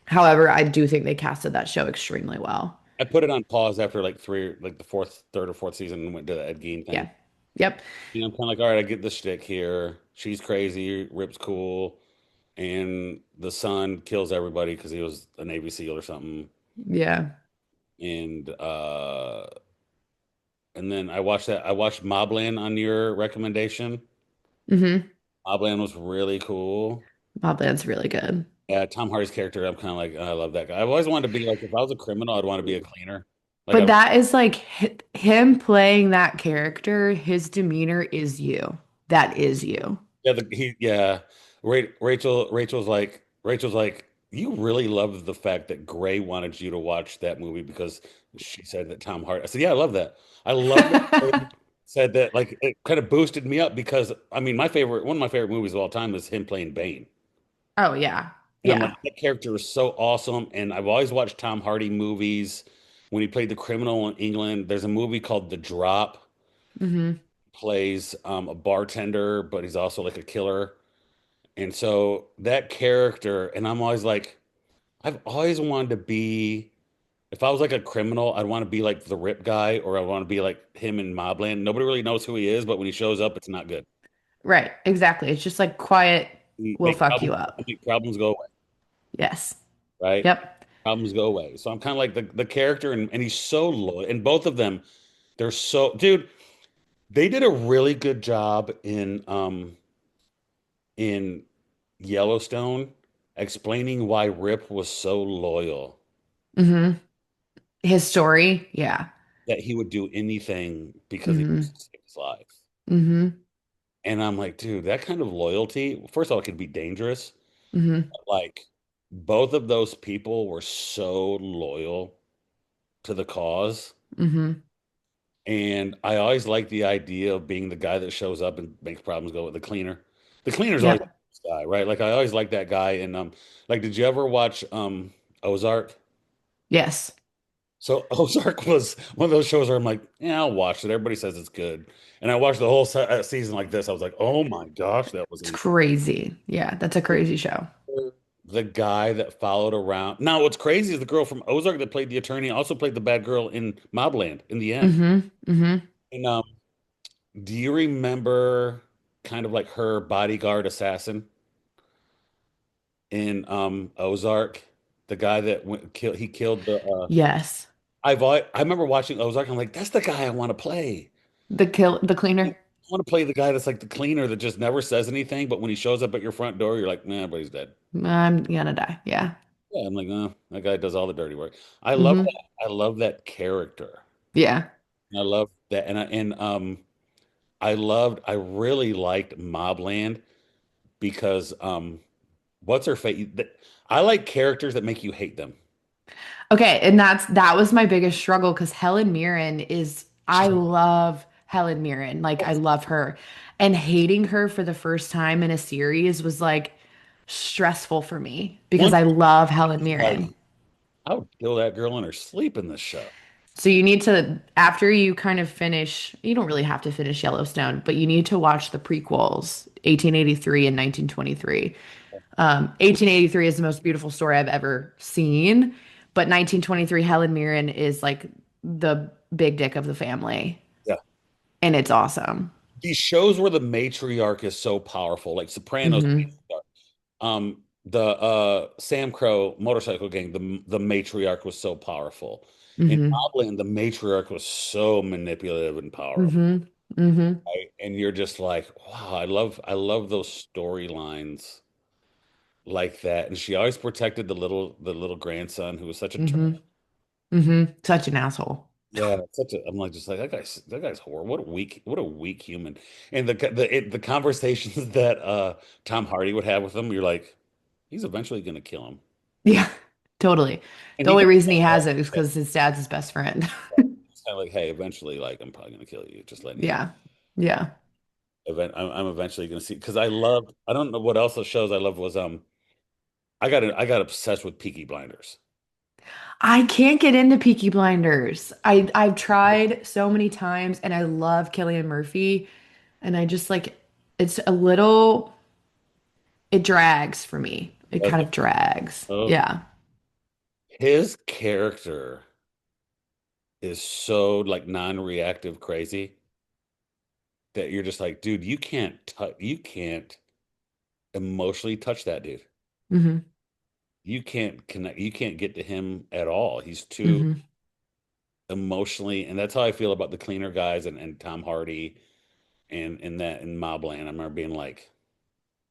However, I do think they casted that show extremely well. I put it on pause after like like the third or fourth season, and went to the Ed Gein thing. Yeah. Yep. You know, I'm kind of like, all right, I get the shtick here. She's crazy, Rip's cool, and the son kills everybody because he was a Navy SEAL or something. Yeah. And and then I watched Mobland on your recommendation. Mm-hmm. Mobland was really cool. Mobland's really good. Yeah, Tom Hardy's character, I'm kind of like, I love that guy. I've always wanted to be like, if I was a criminal, I'd want to be a cleaner. Like, But that is like him playing that character, his demeanor is you. That is you. yeah, yeah. Rachel's like, you really love the fact that Gray wanted you to watch that movie because she said that Tom Hardy. I said, yeah, I love that. I love that Gray said that. Like, it kind of boosted me up because I mean, one of my favorite movies of all time is him playing Bane. Oh yeah. And I'm like, Yeah. that character is so awesome. And I've always watched Tom Hardy movies. When he played the criminal in England, there's a movie called The Drop. Mm-hmm. Plays a bartender, but he's also like a killer. And so that character, and I'm always like, I've always wanted to be, if I was like a criminal, I'd want to be like the Rip guy, or I want to be like him in Mobland. Nobody really knows who he is, but when he shows up, it's not good. Right. Exactly. It's just like quiet He will fuck you up. make problems go away, Yes. right? Yep. Problems go away. So I'm kind of like the character, and he's so loyal. And both of them, they're so, dude, they did a really good job in Yellowstone explaining why Rip was so loyal Mm-hmm. His story. Yeah. that he would do anything because he Mm-hmm. wants to save his life. Mm-hmm. And I'm like, dude, that kind of loyalty, first of all, it could be dangerous. Mm-hmm. Like, both of those people were so loyal to the cause. Mm-hmm. And I always like the idea of being the guy that shows up and makes problems go with the cleaner. The cleaner's always the Yep. best guy, right? Like, I always like that guy. And like, did you ever watch Ozark? Yes. So Ozark was one of those shows where I'm like, yeah, I'll watch it. Everybody says it's good, and I watched the whole season like this. I was like, oh my gosh, that was It's incredible. crazy. Yeah, that's a crazy show. The guy that followed around. Now, what's crazy is the girl from Ozark that played the attorney also played the bad girl in Mobland in the end. Mm-hmm. Mm-hmm. And do you remember kind of like her bodyguard assassin in Ozark? The guy that he killed the. Yes. I remember watching Ozark. I'm like, that's the guy I want to play. The I cleaner. want to play the guy that's like the cleaner that just never says anything, but when he shows up at your front door, you're like, nah, but he's dead. I'm gonna die. Yeah. Yeah, I'm like, no, that guy does all the dirty work. I love Mm-hmm. that. I love that character. Yeah. I love that, I really liked Mobland because what's her face? I like characters that make you hate them. Okay, and that was my biggest struggle because Helen Mirren is I She's love Helen Mirren. Like I love her. And hating her for the first time in a series was like stressful for me because one I love Helen like Mirren. I would kill that girl in her sleep in this show. So you need to, after you kind of finish, you don't really have to finish Yellowstone, but you need to watch the prequels, 1883 and 1923. 1883 is the most beautiful story I've ever seen, But 1923 Helen Mirren is like the big dick of the family, Yeah. and it's awesome. These shows where the matriarch is so powerful, like Sopranos, Hmm. the Sam Crow motorcycle gang, the matriarch was so powerful. In Hmm. Mobland, the matriarch was so manipulative and powerful. Hmm. Hmm. Right? And you're just like, wow, I love those storylines like that. And she always protected the little grandson who was such a turd. Hmm. Hmm. Such an asshole. Yeah, such a. I'm like just like that guy's horrible. What a weak human. And the conversations that Tom Hardy would have with him, you're like, he's eventually gonna kill him. Yeah, totally. And The he only kind reason he of has it is because his dad's his best friend. he's kind of like, hey, eventually, like I'm probably gonna kill you. Just letting you know. Yeah. Yeah. I'm eventually gonna see because I don't know what else the shows I loved was I got obsessed with Peaky Blinders. I can't get into Peaky Blinders. I've tried so many times and I love Cillian Murphy and I just like it's a little it drags for me. It Does kind it? of drags. Oh, Yeah. his character is so like non-reactive crazy that you're just like, dude, you can't emotionally touch that dude. Hmm. You can't connect, you can't get to him at all. He's too Hmm. emotionally, and that's how I feel about the cleaner guys and Tom Hardy and Mobland. I remember being like,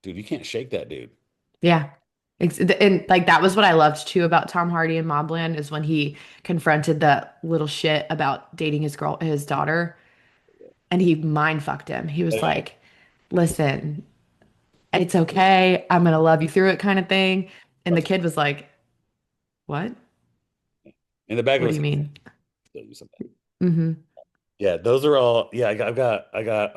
dude, you can't shake that dude. Yeah. And like that was what I loved too about Tom Hardy and Mobland is when he confronted that little shit about dating his daughter, and he mind fucked him. He was Yeah. like, "Listen, it's okay. I'm gonna love you through it," kind of thing. And the kid was like, "What? In the back of What do his you head, mean?" still use something. Hmm. Yeah, those are all. Yeah, I got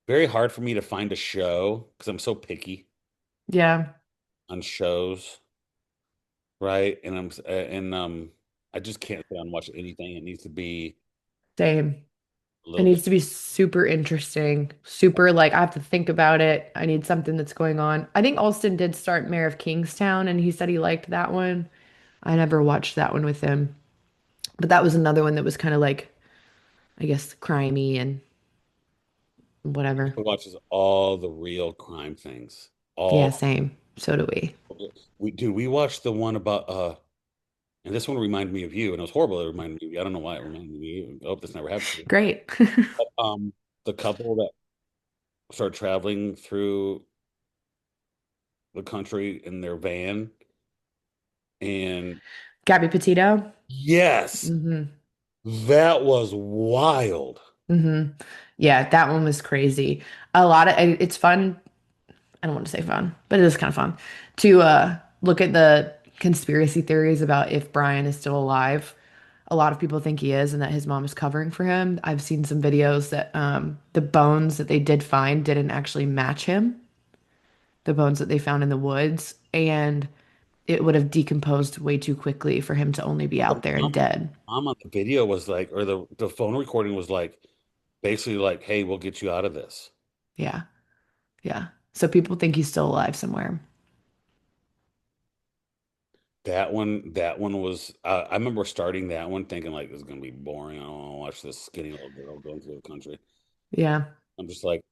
very hard for me to find a show because I'm so picky Yeah, on shows, right? I just can't sit down and watch anything. It needs to be same. a It little bit. needs to be super interesting, super like I have to think about it. I need something that's going on. I think Alston did start Mayor of Kingstown, and he said he liked that one. I never watched that one with him, but that was another one that was kind of like, I guess, crimey and whatever. Watches all the real crime things. Yeah, All same. So do we. we watched the one about and this one reminded me of you, and it was horrible. It reminded me of you. I don't know why it reminded me of you. I hope this never happens to you. Great. But, the couple that started traveling through the country in their van, and Gabby Petito. yes, Hmm. that was wild. Hmm. Yeah, that one was crazy. A lot of it's fun. I don't want to say fun, but it is kind of fun to look at the conspiracy theories about if Brian is still alive. A lot of people think he is and that his mom is covering for him. I've seen some videos that the bones that they did find didn't actually match him, the bones that they found in the woods, and it would have decomposed way too quickly for him to only be The out there and dead. mom on the video was like, or the phone recording was like, basically like, "Hey, we'll get you out of this." Yeah, yeah. So people think he's still alive somewhere. That one was. I remember starting that one thinking like, "This is gonna be boring. I don't want to watch this skinny little girl going through the country." Yeah, I'm just like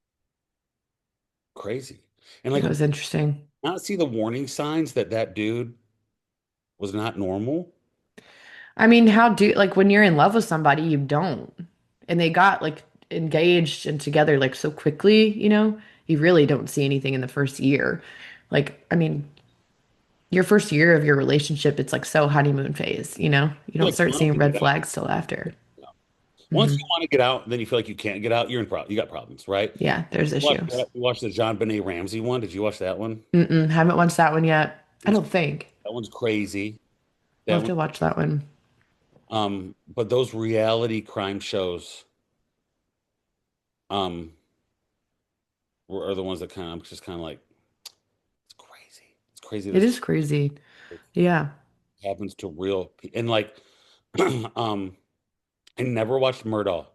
crazy, and like it was interesting. not see the warning signs that that dude was not normal. I mean, how do like when you're in love with somebody, you don't. And they got like engaged and together like so quickly, you really don't see anything in the first year. Like, I mean, your first year of your relationship, it's like so honeymoon phase, you know? You You're don't like, you start want seeing to red get out. flags till after. Once Hmm. you want to get out, then you feel like you can't get out. You got problems, right? Yeah, there's issues. You watched the John Benet Ramsey one. Did you watch that one? Mm-mm, haven't watched that one yet. I don't think. That one's crazy. We'll That have one. to watch that one. But those reality crime shows, um, are the ones that kind of I'm just kind of like, it's crazy. It's crazy It this is crazy. Yeah. happens to real and like, um, I never watched Murdaugh.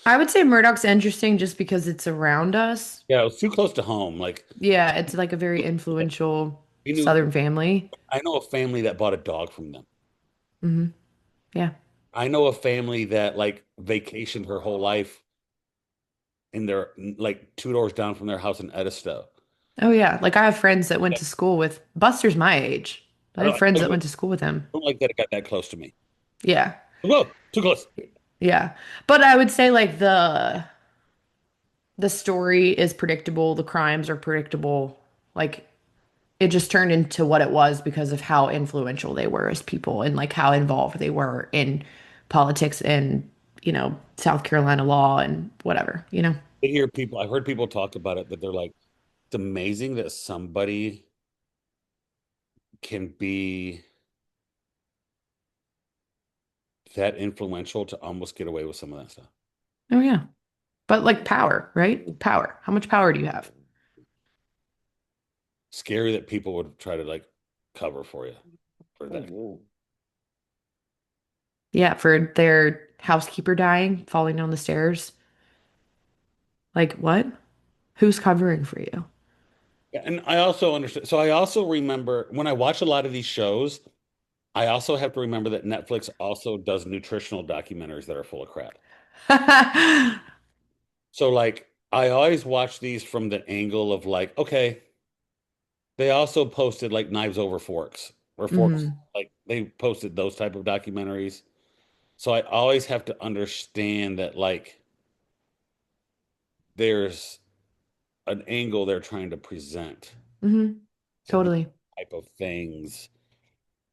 I would say Murdoch's interesting just because it's around us. Yeah, it was too close to home. Like Yeah, it's like a very influential we knew, Southern family. I know a family that bought a dog from them. Hmm. Yeah. I know a family that like vacationed her whole life in their like two doors down from their house in Edisto. Oh yeah. Like I have friends that went to school with Buster's my age. I have I friends that don't went to school with him. like that it got that close to me. Yeah. Whoa, too close. Yeah. But I would say like the story is predictable, the crimes are predictable. Like it just turned into what it was because of how influential they were as people and like how involved they were in politics and, South Carolina law and whatever. I've heard people talk about it that they're like, it's amazing that somebody can be that influential to almost get away with some of that stuff. Oh yeah. But like power, right? Power. How much power do you have? Scary that people would try to like cover for you for that. Yeah, for their housekeeper dying, falling down the stairs. Like what? Who's covering for you? Yeah, and I also understand. So I also remember when I watch a lot of these shows, I also have to remember that Netflix also does nutritional documentaries that are full of crap. So like I always watch these from the angle of like, okay, they also posted like knives over forks or forks, Hmm. like they posted those type of documentaries. So I always have to understand that like there's an angle they're trying to present Hmm. to these Totally. type of things.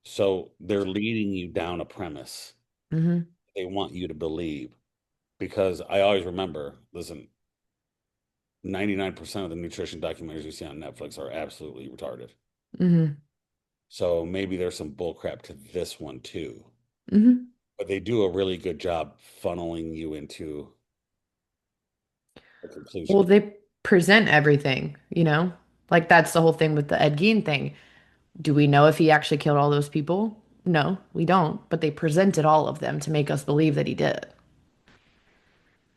So they're leading you down a premise Hmm. they want you to believe. Because I always remember, listen, 99% of the nutrition documentaries you see on Netflix are absolutely retarded. Hmm. So maybe there's some bull crap to this one too. Hmm. But they do a really good job funneling you into a Well, conclusion. they present everything. Like that's the whole thing with the Ed Gein thing. Do we know if he actually killed all those people? No, we don't, but they presented all of them to make us believe that he did.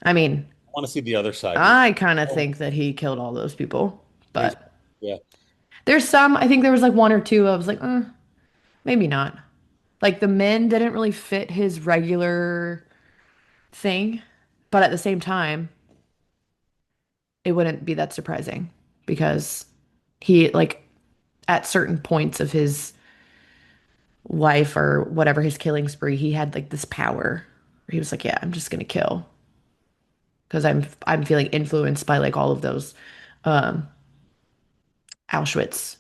I mean, I want to see the other side now. I kind of Oh, think that he killed all those people, me too. but Yeah. there's some, I think there was like one or two I was like, maybe not. Like the men didn't really fit his regular thing, but at the same time, it wouldn't be that surprising because he, like, at certain points of his life or whatever his killing spree, he had like this power where he was like, yeah, I'm just gonna kill because I'm feeling influenced by like all of those um Auschwitz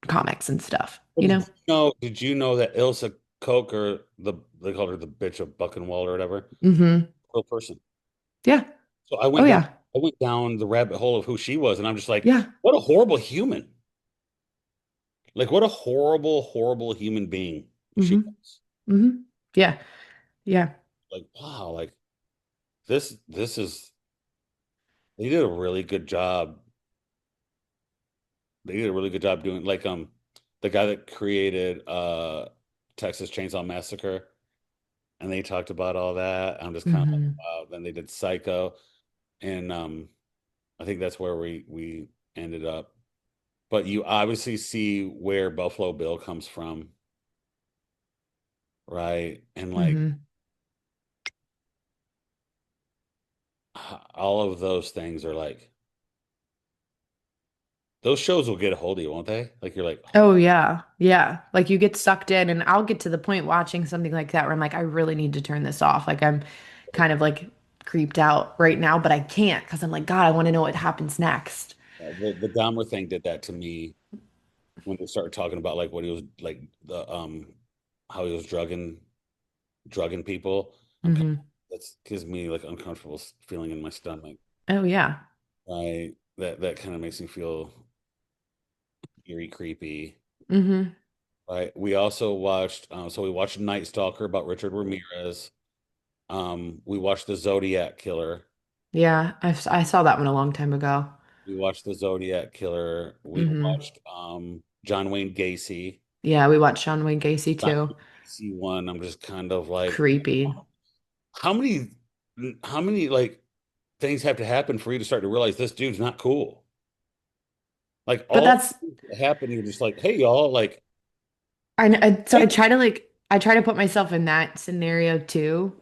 comics and stuff, But you know? did you know that Ilsa Coker, they called her the bitch of Buchenwald or whatever, Hmm. real person. Yeah. So Oh yeah. I went down the rabbit hole of who she was, and I'm just like, Yeah. what a horrible human. Like, what a horrible, horrible human being she Hmm. was. Hmm. Yeah. Yeah. Like, wow, like this is they did a really good job. They did a really good job doing like the guy that created Texas Chainsaw Massacre, and they talked about all that. I'm just kind of like, Hmm. wow. Then they did Psycho, and I think that's where we ended up. But you obviously see where Buffalo Bill comes from, right? And like Hmm. all of those things are like those shows will get a hold of you, won't they? Like you're like, oh, Oh yeah. Yeah. Like you get sucked in and I'll get to the point watching something like that where I'm like, I really need to turn this off. Like I'm kind of like creeped out right now, but I can't because I'm like, God, I want to know what happens next. the Dahmer thing did that to me when they started talking about like what he was like the how he was drugging people. I'm kind Hmm. that gives me like uncomfortable feeling in my stomach. Oh yeah. Right, that kind of makes me feel eerie, creepy. Hmm. Right. We also watched, so we watched Night Stalker about Richard Ramirez. We watched The Zodiac Killer. Yeah. I saw that one a long time ago. We watched The Zodiac Killer. We Hmm. watched John Wayne Gacy. Yeah, we watched Sean Wayne Gacy John too. Wayne Gacy one. I'm just kind of like, Creepy. how many, how many like things have to happen for you to start to realize this dude's not cool. Like But all that's that happen, you're just like, hey y'all, like, so I try to I try to put myself in that scenario too,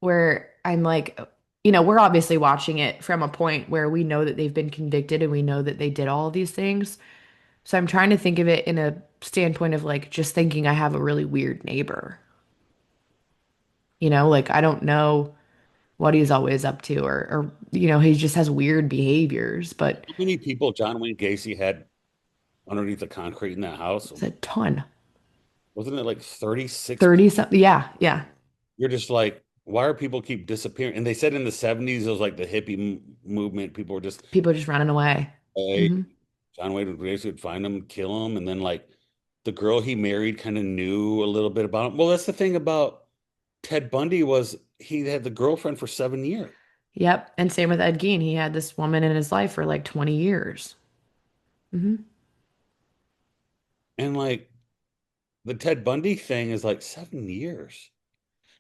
where I'm like, we're obviously watching it from a point where we know that they've been convicted and we know that they did all of these things. So I'm trying to think of it in a standpoint of like just thinking I have a really weird neighbor. Like I don't know what he's always up to or he just has weird behaviors, but how many people John Wayne Gacy had underneath the concrete in that house? it's a ton. Wasn't it like 36 people? 30 something. Yeah, yeah. You're just like, why are people keep disappearing? And they said in the 70s, it was like the hippie movement. People were just, People just running away. hey, Hmm. John Wayne Gacy would find them, kill them. And then like the girl he married kind of knew a little bit about him. Well, that's the thing about Ted Bundy was he had the girlfriend for 7 years. Yep. And same with Ed Gein. He had this woman in his life for like 20 years. Hmm. And like the Ted Bundy thing is like 7 years.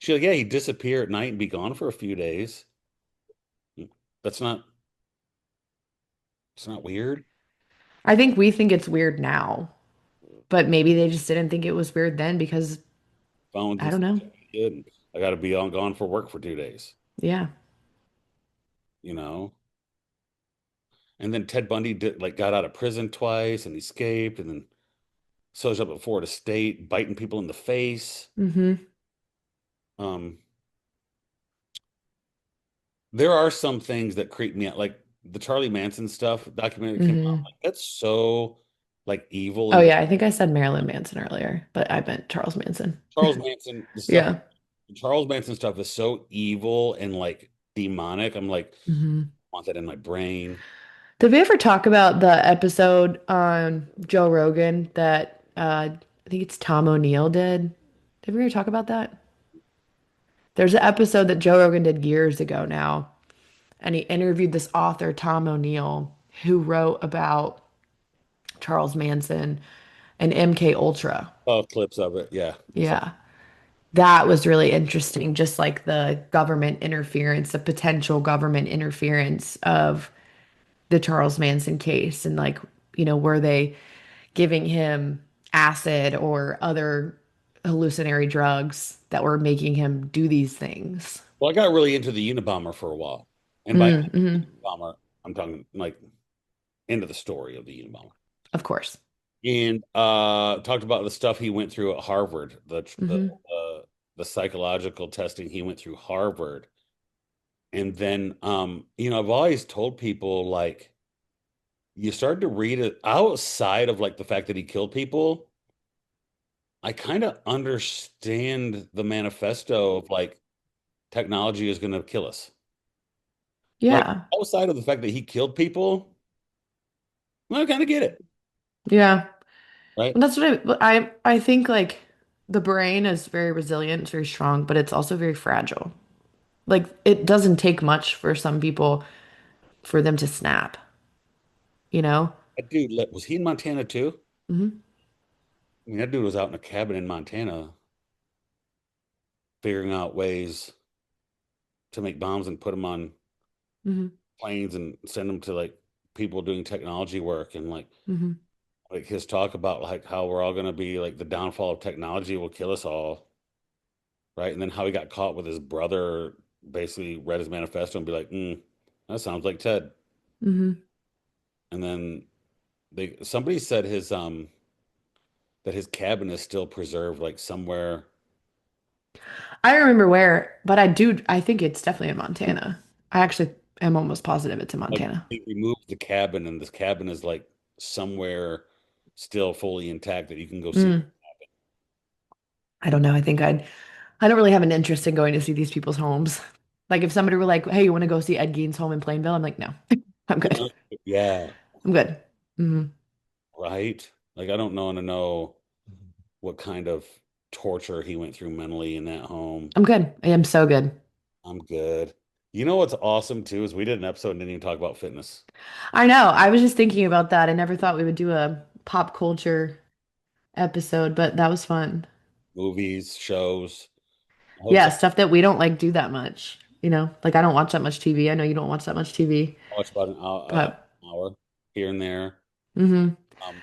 She's like, yeah, he'd disappear at night and be gone for a few days. That's not, it's not weird. I think we think it's weird now, but maybe they just didn't think it was weird then because Phones I and don't stuff. know. And I got to be on gone for work for 2 days, Yeah. you know? And then Ted Bundy did like got out of prison twice and escaped and then shows up at Florida State, biting people in the face. Hmm. Um, there are some things that creep me out, like the Charlie Manson stuff documentary that came out. Hmm. Like, that's so like evil Oh and yeah, I think I said Marilyn Manson earlier, but I meant Charles Manson. Charles Manson, Yeah. the Charles Manson stuff is so evil and like demonic. I'm like, Hmm. I want that in my brain. Did we ever talk about the episode on Joe Rogan that I think it's Tom O'Neill did? Did we ever talk about that? There's an episode that Joe Rogan did years ago now, and he interviewed this author, Tom O'Neill, who wrote about Charles Manson and MK Ultra. Oh, clips of it. Yeah. So, Yeah. That was really interesting, just like the government interference, the potential government interference of the Charles Manson case and like, were they giving him acid or other hallucinatory drugs that were making him do these things? well, I got really into the Unabomber for a while. And by Mm-hmm. Unabomber, I'm talking like into the story of the Unabomber. Of course. And talked about the stuff he went through at Harvard, Mm-hmm. the psychological testing he went through Harvard. And then I've always told people like you start to read it outside of like the fact that he killed people. I kind of understand the manifesto of like technology is going to kill us. Like Yeah. outside of the fact that he killed people, well, I kind of get it, Yeah. right? And that's what I think like the brain is very resilient, it's very strong, but it's also very fragile. Like it doesn't take much for some people for them to snap, you know? That dude, was he in Montana too? Hmm. I mean, that dude was out in a cabin in Montana figuring out ways to make bombs and put them on Hmm. planes and send them to like people doing technology work and Hmm. like his talk about like how we're all going to be like the downfall of technology will kill us all, right? And then how he got caught with his brother basically read his manifesto and be like, that sounds like Ted. Hmm. And then somebody said his that his cabin is still preserved like somewhere. I don't remember where, but I think it's definitely in Montana. I actually am almost positive it's in Like Montana. they removed the cabin and this cabin is like somewhere still fully intact that you can go see. Mm, I don't know. I don't really have an interest in going to see these people's homes. Like if somebody were like, "Hey, you want to go see Ed Gein's home in Plainville?" I'm like, "No, I'm good. Yeah, I'm good. Hmm. right. Like I don't know to know what kind of torture he went through mentally in that home. I'm good. I am so good." I'm good. You know what's awesome too is we did an episode and didn't even talk about fitness, I know. I was just thinking about that. I never thought we would do a pop culture episode, but that was fun. movies, shows. I hope Yeah, so. stuff that we don't like do that much. Like I don't watch that much TV. I know you don't watch that much TV, I watch about but an hour here and there. hmm Um,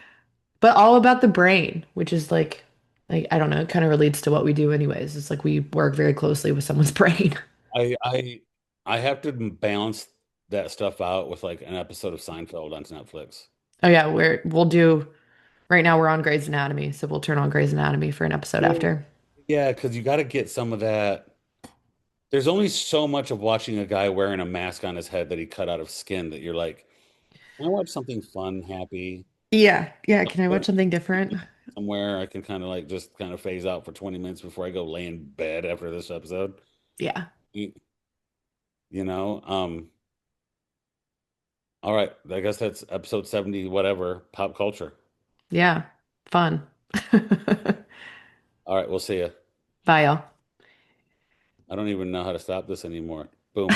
but all about the brain, which is like I don't know, it kind of relates to what we do anyways. It's like we work very closely with someone's brain. I I I have to balance that stuff out with like an episode of Seinfeld on Netflix. Oh yeah, we'll do right now we're on Grey's Anatomy, so we'll turn on Grey's Anatomy for an episode Yeah. after. Yeah, because you got to get some of that. There's only so much of watching a guy wearing a mask on his head that he cut out of skin that you're like, I watch something fun, happy, Yeah, yeah. Can I watch something different? somewhere I can kind of like just kind of phase out for 20 minutes before I go lay in bed after this episode. Yeah, You you know, all right, I guess that's episode 70, whatever, pop culture. yeah. Fun. All right, we'll see you. Bye, y'all. I don't even know how to stop this anymore. Boom.